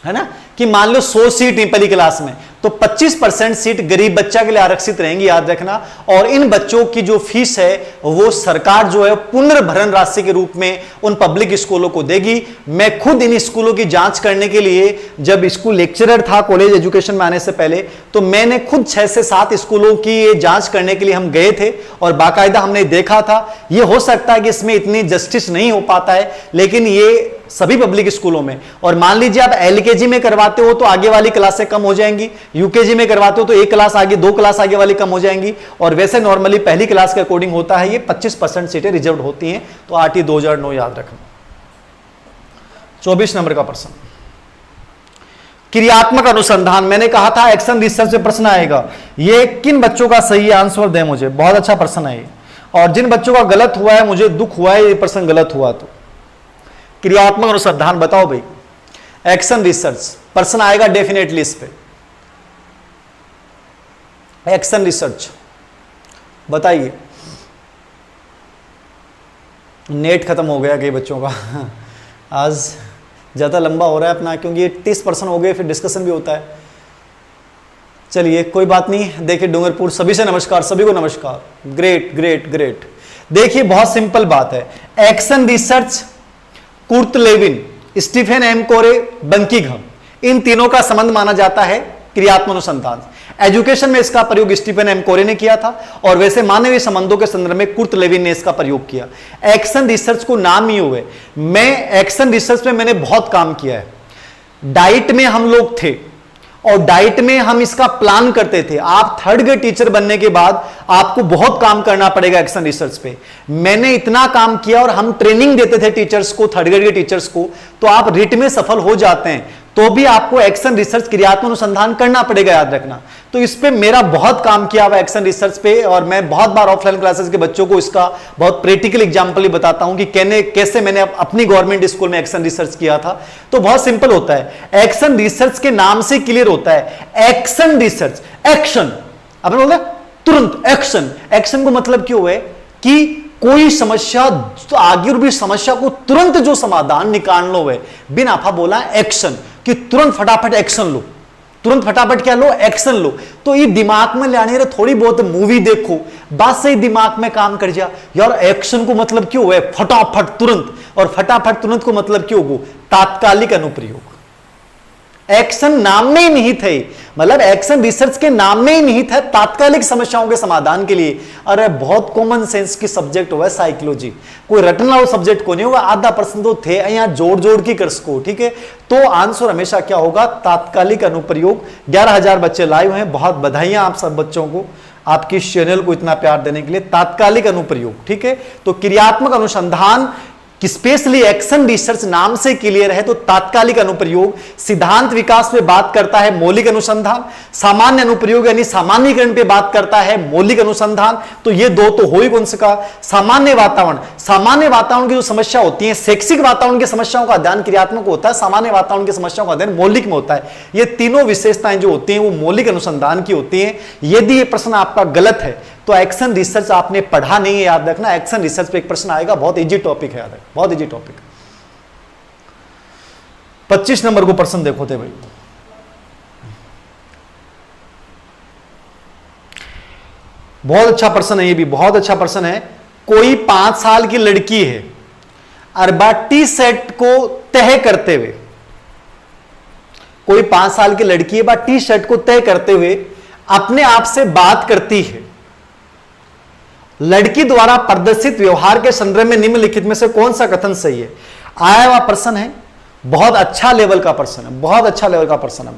है ना। कि मान लो 100 सीट पहली क्लास में, तो 25% सीट गरीब बच्चा के लिए आरक्षित रहेंगी, याद रखना। और इन बच्चों की जो फीस है वो सरकार जो है पुनर्भरण राशि के रूप में उन पब्लिक स्कूलों को देगी। मैं खुद इन स्कूलों की जांच करने के लिए, जब स्कूल लेक्चरर था कॉलेज एजुकेशन में आने से पहले, तो मैंने खुद 6 से 7 स्कूलों की जांच करने के लिए हम गए थे और बाकायदा हमने देखा था। ये हो सकता है कि इसमें इतनी जस्टिस नहीं हो पाता है, लेकिन ये सभी पब्लिक स्कूलों में। और मान लीजिए आप एलकेजी में करवाते हो तो आगे वाली क्लासें कम हो जाएंगी, यूकेजी में करवाते हो तो एक क्लास आगे, 2 क्लास आगे वाली कम हो जाएंगी। और वैसे नॉर्मली पहली क्लास के अकॉर्डिंग होता है, ये 25% सीटें रिजर्व होती हैं। तो आरटी 2009 याद रखना। 24 नंबर का प्रश्न, क्रियात्मक अनुसंधान। मैंने कहा था एक्शन रिसर्च से प्रश्न आएगा। ये किन बच्चों का सही आंसर दें मुझे, बहुत अच्छा प्रश्न है ये। और जिन बच्चों का गलत हुआ है मुझे दुख हुआ है ये प्रश्न गलत हुआ। तो क्रियात्मक अनुसंधान बताओ भाई, एक्शन रिसर्च प्रश्न आएगा डेफिनेटली इस पे। एक्शन रिसर्च बताइए। नेट खत्म हो गया कई बच्चों का आज ज्यादा लंबा हो रहा है अपना, क्योंकि ये 30% हो गए, फिर डिस्कशन भी होता है। चलिए कोई बात नहीं। देखिए डूंगरपुर, सभी से नमस्कार, सभी को नमस्कार। Great great great. देखिए बहुत सिंपल बात है, action research, Kurt Lewin, Stephen M Corey, Buckingham, इन तीनों का संबंध माना जाता है क्रियात्मक अनुसंधान। एजुकेशन में इसका प्रयोग स्टीफन एम कोरे ने किया था, और वैसे मानवीय संबंधों के संदर्भ में कुर्ट लेविन ने इसका प्रयोग किया। एक्शन रिसर्च को नाम ही हुए। मैं एक्शन रिसर्च में मैंने बहुत काम किया है। डाइट में हम लोग थे और डाइट में हम इसका प्लान करते थे। आप 3rd ग्रेड टीचर बनने के बाद आपको बहुत काम करना पड़ेगा एक्शन रिसर्च पे। मैंने इतना काम किया और हम ट्रेनिंग देते थे टीचर्स को, 3rd ग्रेड के टीचर्स को। तो आप रिट में सफल हो जाते हैं तो भी आपको एक्शन रिसर्च, क्रियात्मक अनुसंधान करना पड़ेगा, याद रखना। तो इस पे मेरा बहुत काम किया हुआ एक्शन रिसर्च पे, और मैं बहुत बार ऑफलाइन क्लासेस के बच्चों को इसका बहुत प्रैक्टिकल एग्जांपल ही बताता हूं कि कैसे मैंने अपनी गवर्नमेंट स्कूल में एक्शन रिसर्च किया था। तो बहुत सिंपल होता है, एक्शन रिसर्च के नाम से क्लियर होता है। एक्शन रिसर्च, एक्शन, आपने बोला तुरंत एक्शन। एक्शन को मतलब क्यों है कि कोई समस्या तो आगे और भी समस्या को तुरंत जो समाधान निकाल लो है, बिना आफा बोला एक्शन, कि तुरंत फटाफट एक्शन लो, तुरंत फटाफट क्या लो, एक्शन लो। तो ये दिमाग में लाने रे, थोड़ी बहुत मूवी देखो, बात से ही दिमाग में काम कर जा यार। एक्शन को मतलब क्यों है फटाफट तुरंत, और फटाफट तुरंत को मतलब क्यों हो तात्कालिक अनुप्रयोग। एक्शन नाम में ही निहित है, मतलब एक्शन रिसर्च के नाम में ही निहित है तात्कालिक समस्याओं के समाधान के लिए। अरे बहुत कॉमन सेंस की सब्जेक्ट हुआ है साइकोलॉजी, कोई रटना हो सब्जेक्ट को नहीं होगा। आधा प्रश्न तो थे यहाँ जोड़ जोड़ की कर सको, ठीक है। तो आंसर हमेशा क्या होगा, तात्कालिक अनुप्रयोग। 11,000 बच्चे लाइव हैं, बहुत बधाइयां आप सब बच्चों को, आपकी इस चैनल को इतना प्यार देने के लिए। तात्कालिक अनुप्रयोग, ठीक है। तो क्रियात्मक अनुसंधान कि स्पेशली एक्शन रिसर्च नाम से क्लियर है तो तात्कालिक अनुप्रयोग, सिद्धांत विकास पे बात करता है मौलिक अनुसंधान, सामान्य अनुप्रयोग यानी सामान्यीकरण पे बात करता है मौलिक अनुसंधान। तो ये दो तो हो ही कौन सा का। सामान्य वातावरण की जो समस्या होती है, शैक्षिक वातावरण की समस्याओं का अध्ययन क्रियात्मक होता है, सामान्य वातावरण की समस्याओं का अध्ययन मौलिक में होता है। ये तीनों विशेषताएं जो होती हैं वो मौलिक अनुसंधान की होती हैं। यदि ये प्रश्न आपका गलत है तो एक्शन रिसर्च आपने पढ़ा नहीं है, याद रखना। एक्शन रिसर्च पे एक प्रश्न आएगा, बहुत इजी टॉपिक है, याद रखना, बहुत इजी टॉपिक। 25 नंबर को प्रश्न देखो थे भाई, बहुत अच्छा प्रश्न है, ये भी बहुत अच्छा प्रश्न है। कोई 5 साल की लड़की है और टी सेट को तय करते हुए, कोई 5 साल की लड़की है टी शर्ट को तय करते हुए अपने आप से बात करती है। लड़की द्वारा प्रदर्शित व्यवहार के संदर्भ में निम्नलिखित में से कौन सा कथन सही है। आया हुआ प्रश्न है, बहुत अच्छा लेवल का प्रश्न है, बहुत अच्छा लेवल का प्रश्न है।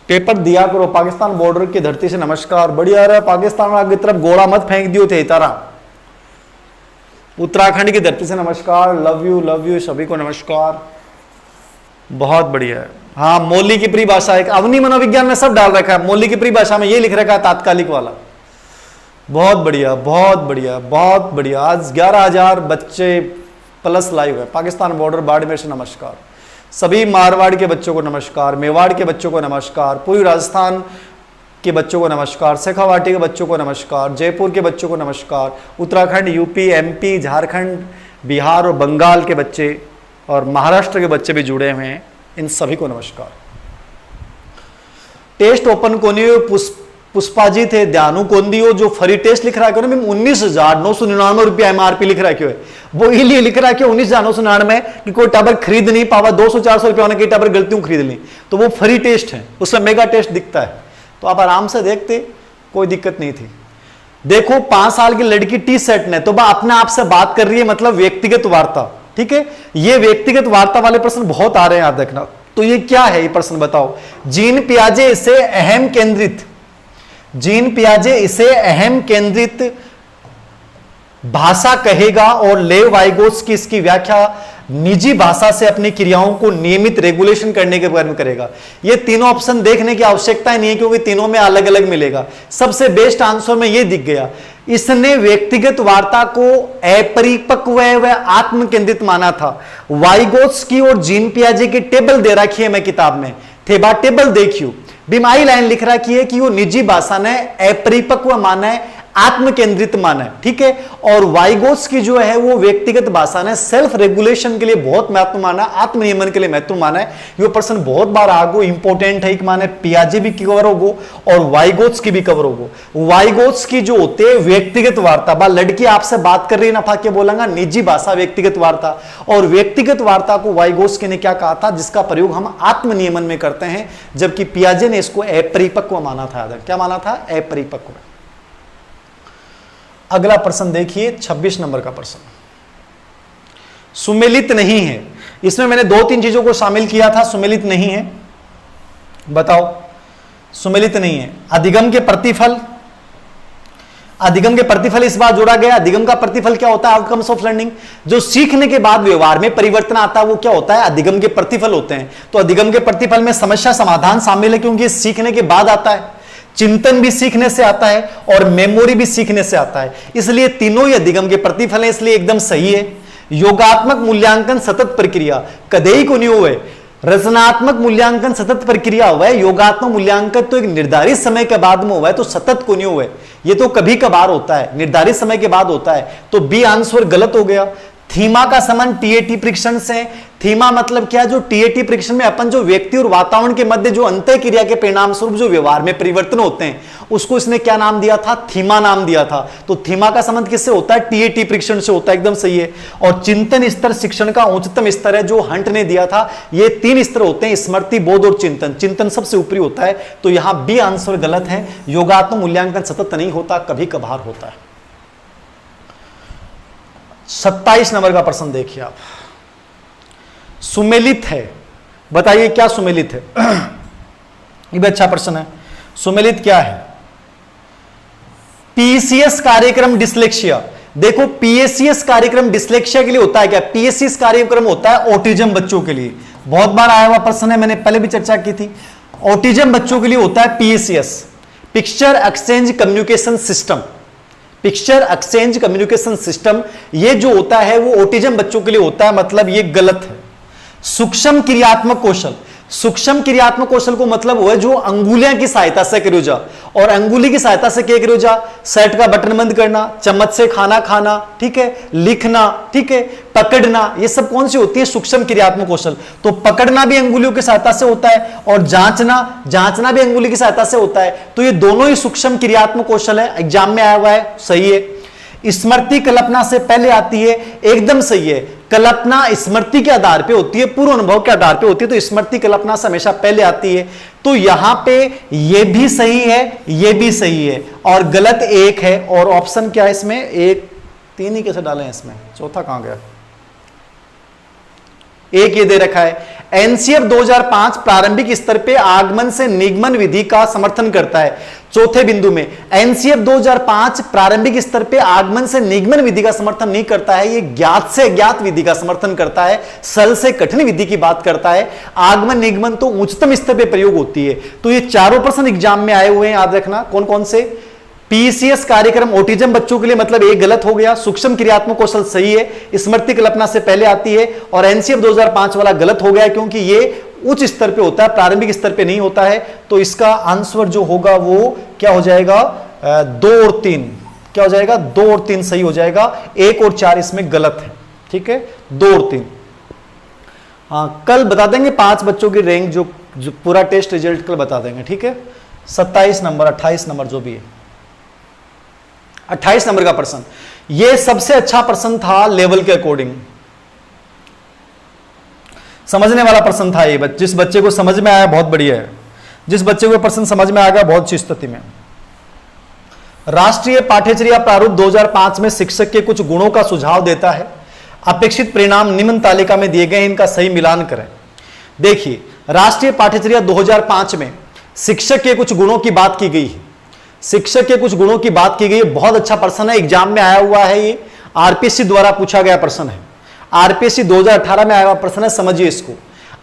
पेपर दिया करो। पाकिस्तान बॉर्डर की धरती से नमस्कार। बढ़िया रहा पाकिस्तान की तरफ गोला मत फेंक दियो थे तारा। उत्तराखंड की धरती से नमस्कार। लव यू सभी को नमस्कार, बहुत बढ़िया है। हाँ, मौलिक की परिभाषा एक अवनी मनोविज्ञान में सब डाल रखा है, मौलिक की परिभाषा में ये लिख रखा है तात्कालिक वाला। बहुत बढ़िया, बहुत बढ़िया, बहुत बढ़िया। आज 11,000 बच्चे प्लस लाइव है। पाकिस्तान बॉर्डर बाड़मेर से नमस्कार। सभी मारवाड़ के बच्चों को नमस्कार, मेवाड़ के बच्चों को नमस्कार, पूरी राजस्थान के बच्चों को नमस्कार, शेखावाटी के बच्चों को नमस्कार, जयपुर के बच्चों को नमस्कार, उत्तराखंड, यूपी, एमपी, झारखंड, बिहार और बंगाल के बच्चे और महाराष्ट्र के बच्चे भी जुड़े हुए हैं, इन सभी को नमस्कार। Test open conio Pushpa ji थे, ध्यानु कोंदियो जो फ्री टेस्ट लिख रहा है 19,999 रुपया एमआरपी लिख रहा है। क्यों है वो इसलिए लिख रहा है कि 19,999 कि कोई टावर खरीद नहीं पावा, 200-400 रुपया होने की टावर गलतियों खरीद ली, तो वो फ्री टेस्ट है, उसमें मेगा टेस्ट दिखता है, तो आप आराम से देखते, कोई दिक्कत नहीं थी। देखो 5 साल की लड़की टी सेट ने तो अपने आप से बात कर रही है, मतलब व्यक्तिगत वार्ता। ठीक है, ये व्यक्तिगत वार्ता वाले प्रश्न बहुत आ रहे हैं, याद रखना। तो ये क्या है, ये प्रश्न बताओ। जीन पियाजे इसे अहम केंद्रित भाषा कहेगा और लेव वाइगोत्स की इसकी व्याख्या निजी भाषा से अपनी क्रियाओं को नियमित रेगुलेशन करने के बारे में करेगा। ये तीनों ऑप्शन देखने की आवश्यकता ही नहीं है क्योंकि तीनों में अलग अलग मिलेगा। सबसे बेस्ट आंसर में ये दिख गया, इसने व्यक्तिगत वार्ता को अपरिपक्व व आत्म केंद्रित माना था। वाइगोत्स की और जीन पियाजे की टेबल दे रखी है मैं किताब में, थेबा टेबल देखियो, बीमारी लाइन लिख रखी है कि वो निजी भाषा ने अपरिपक्व माना है, आत्म केंद्रित माना है। ठीक है, और वाइगोत्स की जो है वो व्यक्तिगत भाषा ने सेल्फ रेगुलेशन के लिए बहुत महत्व माना, आत्मनियमन के लिए महत्व माना है। ये प्रश्न बहुत बार आगो इंपोर्टेंट है कि माने पियाजे भी कवर होगो और वाइगोत्स की भी कवर होगो। वाइगोत्स की जो होते हैं व्यक्तिगत वार्ता, बा लड़की आपसे बात कर रही है, नफा के बोलेंगा निजी भाषा व्यक्तिगत वार्ता, और व्यक्तिगत वार्ता को वाइगोत्स ने क्या कहा था, जिसका प्रयोग हम आत्मनियमन में करते हैं, जबकि पियाजे ने इसको अपरिपक्व माना था। क्या माना था? अपरिपक्व। अगला प्रश्न देखिए 26 नंबर का प्रश्न, सुमेलित नहीं है। इसमें मैंने 2-3 चीजों को शामिल किया था, सुमेलित नहीं है, बताओ सुमेलित नहीं है। अधिगम के प्रतिफल, अधिगम के प्रतिफल इस बार जोड़ा गया। अधिगम का प्रतिफल क्या होता है? Outcomes of learning. जो सीखने के बाद व्यवहार में परिवर्तन आता है वो क्या होता है? अधिगम के प्रतिफल होते हैं। तो अधिगम के प्रतिफल में समस्या समाधान शामिल है क्योंकि सीखने के बाद आता है, चिंतन भी सीखने से आता है और मेमोरी भी सीखने से आता है, इसलिए तीनों ही अधिगम के प्रतिफल है, इसलिए एकदम सही है। योगात्मक मूल्यांकन सतत प्रक्रिया कदई को नहीं हुए, रचनात्मक मूल्यांकन सतत प्रक्रिया हुआ है। योगात्मक मूल्यांकन तो एक निर्धारित समय के बाद में हुआ है, तो सतत को नहीं हुआ है, ये तो कभी कभार होता है, निर्धारित समय के बाद होता है। तो बी आंसर गलत हो गया। थीमा का संबंध टीएटी परीक्षण से। थीमा मतलब क्या? जो टीएटी परीक्षण में अपन जो व्यक्ति और वातावरण के मध्य जो अंतः क्रिया के परिणाम स्वरूप जो व्यवहार में परिवर्तन होते हैं उसको इसने क्या नाम दिया था? थीमा नाम दिया था। तो थीमा का संबंध किससे होता है? टीएटी परीक्षण से होता है, एकदम सही है। और चिंतन स्तर शिक्षण का उच्चतम स्तर है जो हंट ने दिया था। ये 3 स्तर होते हैं, स्मृति, बोध और चिंतन। चिंतन सबसे ऊपरी होता है, तो यहां बी आंसर गलत है। योगात्मक मूल्यांकन सतत नहीं होता, कभी कभार होता है। 27 नंबर का प्रश्न देखिए आप, सुमेलित है, बताइए क्या सुमेलित है? ये भी अच्छा प्रश्न है। सुमेलित क्या है? पीसीएस कार्यक्रम डिस्लेक्सिया, देखो पीएससीएस कार्यक्रम डिस्लेक्सिया के लिए होता है क्या? पीएससीएस कार्यक्रम होता है ऑटिज्म बच्चों के लिए, बहुत बार आया हुआ प्रश्न है, मैंने पहले भी चर्चा की थी। ऑटिज्म बच्चों के लिए होता है PSCS, picture exchange communication system. Picture exchange communication system ये जो होता है वो ऑटिज्म बच्चों के लिए होता है, मतलब ये गलत है। सूक्ष्म क्रियात्मक कौशल, सूक्ष्म क्रियात्मक कौशल को मतलब वो है जो अंगुलियां की सहायता से करो जा, और अंगुली की सहायता से क्या करो जा? शर्ट का बटन बंद करना, चम्मच से खाना खाना, ठीक है, लिखना, ठीक है, पकड़ना, ये सब कौन सी होती है? सूक्ष्म क्रियात्मक कौशल। तो पकड़ना भी अंगुलियों की सहायता से होता है और जांचना भी अंगुली की सहायता से होता है। तो ये दोनों ही सूक्ष्म क्रियात्मक कौशल है, एग्जाम में आया हुआ है, सही है। स्मृति कल्पना से पहले आती है, एकदम सही है। कल्पना स्मृति के आधार पे होती है, पूर्व अनुभव के आधार पे होती है, तो स्मृति कल्पना से हमेशा पहले आती है। तो यहां पे ये भी सही है, ये भी सही है, और गलत एक है। और ऑप्शन क्या है इसमें? एक, तीन ही कैसे डालें इसमें, चौथा कहां गया? एक ये दे रखा है, एनसीएफ 2005 प्रारंभिक स्तर पे आगमन से निगमन विधि का समर्थन करता है। चौथे बिंदु में एनसीएफ 2005 प्रारंभिक स्तर पे आगमन से निगमन विधि का समर्थन नहीं करता है, ये ज्ञात से अज्ञात विधि का समर्थन करता है, सरल से कठिन विधि की बात करता है। आगमन निगमन तो उच्चतम स्तर पे प्रयोग होती है। तो ये चारों प्रश्न एग्जाम में आए हुए हैं, याद रखना कौन कौन से। पीसीएस कार्यक्रम ऑटिज्म बच्चों के लिए, मतलब एक गलत हो गया। सूक्ष्म क्रियात्मक कौशल सही है, स्मृति कल्पना से पहले आती है, और एनसीएफ 2005 वाला गलत हो गया क्योंकि ये उच्च स्तर पे होता है, प्रारंभिक स्तर पे नहीं होता है। तो इसका आंसर जो होगा वो क्या हो जाएगा? 2 और 3 क्या हो जाएगा? 2 और 3 सही हो जाएगा, 1 और 4 इसमें गलत है, ठीक है, 2 और 3। हाँ, कल बता देंगे 5 बच्चों की रैंक, जो पूरा टेस्ट रिजल्ट कल बता देंगे, ठीक है। 27 नंबर 28 नंबर जो भी है, 28 नंबर का प्रश्न, यह सबसे अच्छा प्रश्न था लेवल के अकॉर्डिंग, समझने वाला प्रश्न था ये। जिस बच्चे को समझ में आया बहुत बढ़िया है, जिस बच्चे को प्रश्न समझ में आ गया बहुत अच्छी स्थिति में। राष्ट्रीय पाठ्यचर्या प्रारूप 2005 में शिक्षक के कुछ गुणों का सुझाव देता है। अपेक्षित परिणाम निम्न तालिका में दिए गए, इनका सही मिलान करें। देखिए, राष्ट्रीय पाठ्यचर्या 2005 में शिक्षक के कुछ गुणों की बात की गई है, शिक्षक के कुछ गुणों की बात की गई है। बहुत अच्छा प्रश्न है, एग्जाम में आया हुआ है, ये आरपीएससी द्वारा पूछा गया प्रश्न है, आरपीएससी 2018 में आया हुआ प्रश्न है, समझिए इसको।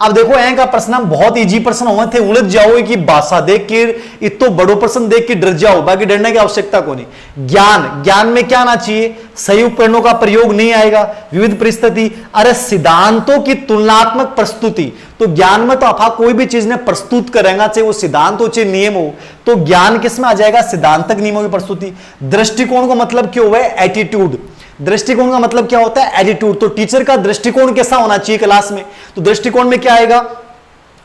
अब देखो यहाँ का प्रश्न बहुत इजी प्रश्न हुए थे, उलझ जाओगे कि भाषा देख के, इतो बड़ो प्रश्न देख के डर जाओ, बाकी डरने की आवश्यकता को नहीं। ज्ञान में क्या आना चाहिए? सही उपकरणों का प्रयोग नहीं आएगा, विविध परिस्थिति, अरे सिद्धांतों की तुलनात्मक प्रस्तुति। तो ज्ञान में तो आप कोई भी चीज ने प्रस्तुत करेंगे, चाहे वो सिद्धांत हो चाहे नियम हो, तो ज्ञान किसमें आ जाएगा? सिद्धांतक नियमों की प्रस्तुति। दृष्टिकोण का मतलब क्या हुआ है? एटीट्यूड। दृष्टिकोण का मतलब क्या होता है? एटीट्यूड। तो टीचर का दृष्टिकोण कैसा होना चाहिए क्लास में? तो दृष्टिकोण में क्या आएगा?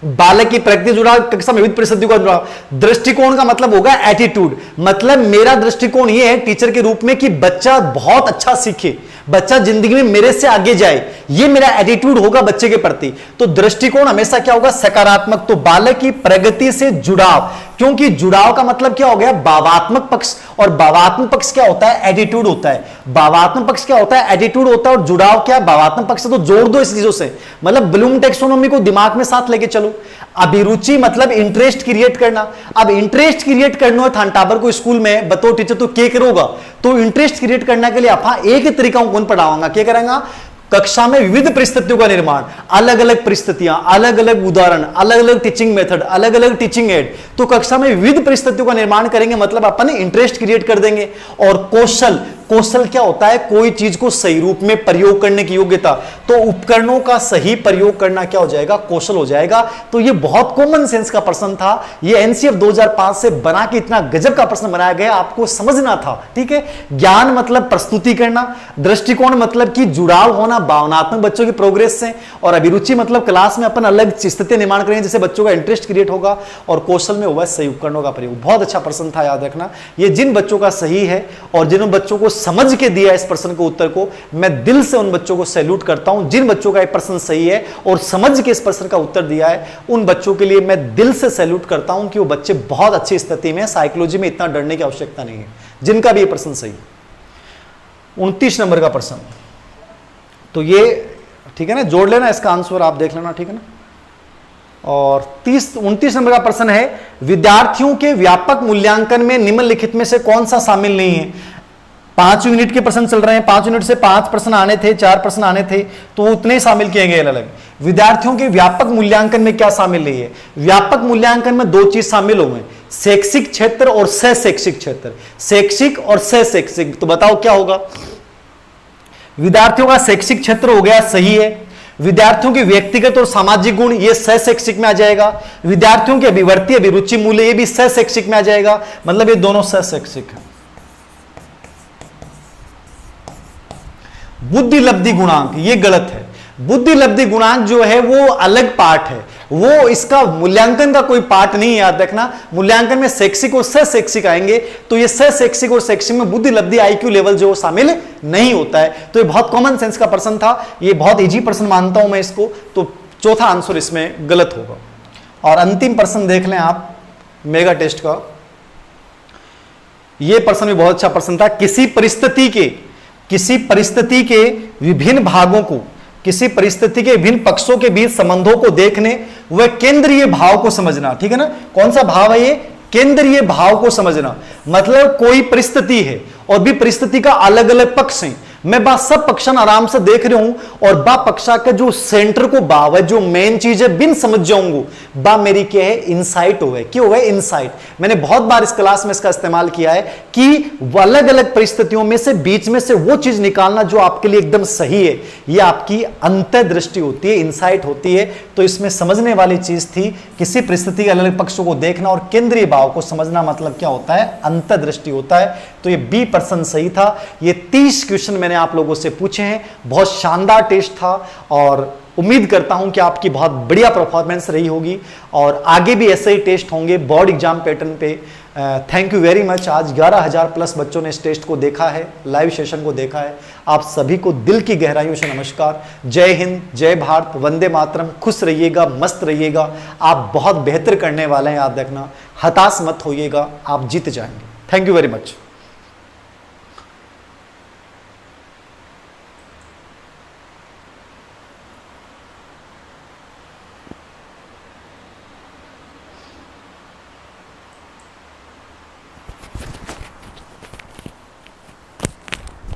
बालक की प्रकृति जुड़ा, कक्षा में विविध परिस्थितियों का जुड़ा। दृष्टिकोण का मतलब होगा एटीट्यूड, मतलब मेरा दृष्टिकोण यह है टीचर के रूप में कि बच्चा बहुत अच्छा सीखे, बच्चा जिंदगी में मेरे से आगे जाए, ये मेरा एटीट्यूड होगा बच्चे के प्रति। तो दृष्टिकोण हमेशा क्या होगा? सकारात्मक। तो बालक की प्रगति से जुड़ाव, क्योंकि जुड़ाव का मतलब क्या हो गया? भावात्मक पक्ष, और भावात्मक पक्ष क्या होता है? एटीट्यूड होता है। भावात्मक पक्ष क्या होता है? एटीट्यूड होता है। और जुड़ाव क्या? भावात्मक पक्ष से। तो जोड़ दो इस चीजों से, मतलब ब्लूम टैक्सोनॉमी को दिमाग में साथ लेके चलो। अभिरुचि मतलब इंटरेस्ट क्रिएट करना। अब इंटरेस्ट क्रिएट करना है थान टाबर को स्कूल में बतौर टीचर तो क्या करोगा? तो इंटरेस्ट क्रिएट करने के लिए आप एक ही तरीका कौन पढ़ाऊंगा, क्या करेंगे? कक्षा में विविध परिस्थितियों का निर्माण, अलग अलग परिस्थितियां, अलग अलग उदाहरण, अलग अलग टीचिंग मेथड, अलग अलग टीचिंग एड। तो कक्षा में विविध परिस्थितियों का निर्माण करेंगे, मतलब अपन इंटरेस्ट क्रिएट कर देंगे। और कौशल, कौशल क्या होता है? कोई चीज को सही रूप में प्रयोग करने की योग्यता। तो उपकरणों का सही प्रयोग करना क्या हो जाएगा? कौशल हो जाएगा। तो ये बहुत कॉमन सेंस का प्रश्न था, ये एनसीएफ 2005 से बना के इतना गजब का प्रश्न बनाया गया, आपको समझना था, ठीक है। ज्ञान मतलब प्रस्तुति करना, दृष्टिकोण मतलब कि जुड़ाव होना भावनात्मक बच्चों की प्रोग्रेस से, और अभिरुचि मतलब क्लास में अपन अलग स्थिति निर्माण करेंगे जिससे बच्चों का इंटरेस्ट क्रिएट होगा, और कौशल में होगा सही उपकरणों का प्रयोग। बहुत अच्छा प्रश्न था, याद रखना। ये जिन बच्चों का सही है और जिन बच्चों को समझ के दिया इस प्रश्न को उत्तर को, मैं दिल से उन बच्चों को सैल्यूट करता हूं। जिन बच्चों का ये प्रश्न सही है और समझ के इस प्रश्न का उत्तर दिया है, उन बच्चों के लिए मैं दिल से सैल्यूट करता हूं कि वो बच्चे बहुत अच्छी स्थिति में, साइकोलॉजी में इतना डरने की आवश्यकता नहीं है, जिनका भी ये प्रश्न सही है। 29 नंबर का प्रश्न, तो ये ठीक है ना, जोड़ लेना इसका आंसर, आप देख लेना, ठीक है ना। और 29 नंबर का प्रश्न है, विद्यार्थियों के व्यापक मूल्यांकन में निम्नलिखित में से कौन सा शामिल नहीं है? 5 यूनिट के प्रश्न चल रहे हैं, 5 यूनिट से 5 प्रश्न आने थे, 4 प्रश्न आने थे, तो उतने शामिल किए गए अलग। विद्यार्थियों के व्यापक मूल्यांकन में क्या शामिल नहीं है? व्यापक मूल्यांकन में 2 चीज शामिल हुए, शैक्षिक क्षेत्र और सहशैक्षिक क्षेत्र। शैक्षिक और सहशैक्षिक, तो बताओ क्या होगा? विद्यार्थियों का शैक्षिक क्षेत्र हो गया, सही है। विद्यार्थियों के व्यक्तिगत और सामाजिक गुण, ये सहशैक्षिक में आ जाएगा। विद्यार्थियों के अभिवर्ती अभिरुचि मूल्य, ये भी सहशैक्षिक में आ जाएगा, मतलब ये दोनों सहशैक्षिक है। बुद्धि लब्धि गुणांक, ये गलत है। बुद्धि लब्धि गुणांक जो है वो अलग पार्ट है, वो इसका मूल्यांकन का कोई पार्ट नहीं है, याद रखना। मूल्यांकन में शैक्षिक और सहशैक्षिक आएंगे, तो ये सहशैक्षिक और शैक्षिक में बुद्धि लब्धि आईक्यू लेवल जो शामिल नहीं होता है। तो ये बहुत कॉमन सेंस का प्रश्न था, ये बहुत इजी प्रश्न मानता हूं मैं इसको, तो चौथा आंसर इसमें गलत होगा। और अंतिम प्रश्न देख लें आप मेगा टेस्ट का, ये प्रश्न भी बहुत अच्छा प्रश्न था। किसी परिस्थिति के विभिन्न भागों को, किसी परिस्थिति के विभिन्न पक्षों के बीच संबंधों को देखने व केंद्रीय भाव को समझना। ठीक है ना, कौन सा भाव है ये? केंद्रीय भाव को समझना। मतलब कोई परिस्थिति है और भी परिस्थिति का अलग अलग पक्ष है, मैं बा सब पक्षन आराम से देख रहा हूं, और बा पक्षा का जो सेंटर को भाव है, जो मेन चीज है, बिन समझ जाऊंगा, बा मेरी क्या है? इनसाइट हो गए। क्यों हो गए? इनसाइट। मैंने बहुत बार इस क्लास में इसका इस्तेमाल किया है कि अलग अलग परिस्थितियों में से बीच में से वो चीज निकालना जो आपके लिए एकदम सही है, ये आपकी अंतर्दृष्टि होती है, इनसाइट होती है। तो इसमें समझने वाली चीज थी किसी परिस्थिति के अलग अलग पक्षों को देखना और केंद्रीय भाव को समझना, मतलब क्या होता है? अंतर्दृष्टि होता है। तो ये बी पर्सन सही था। ये 30 क्वेश्चन मैंने आप लोगों से पूछे हैं, बहुत शानदार टेस्ट था, और उम्मीद करता हूं कि आपकी बहुत बढ़िया परफॉर्मेंस रही होगी, और आगे भी ऐसे ही टेस्ट होंगे बोर्ड एग्जाम पैटर्न पे। Thank you very much. आज 11,000 प्लस बच्चों ने इस टेस्ट को देखा है, लाइव सेशन को देखा है। आप सभी को दिल की गहराइयों से नमस्कार। जय हिंद, जय भारत, वंदे मातरम। खुश रहिएगा, मस्त रहिएगा। आप बहुत बेहतर करने वाले हैं, याद रखना। हताश मत होइएगा, आप जीत जाएंगे। Thank you very much.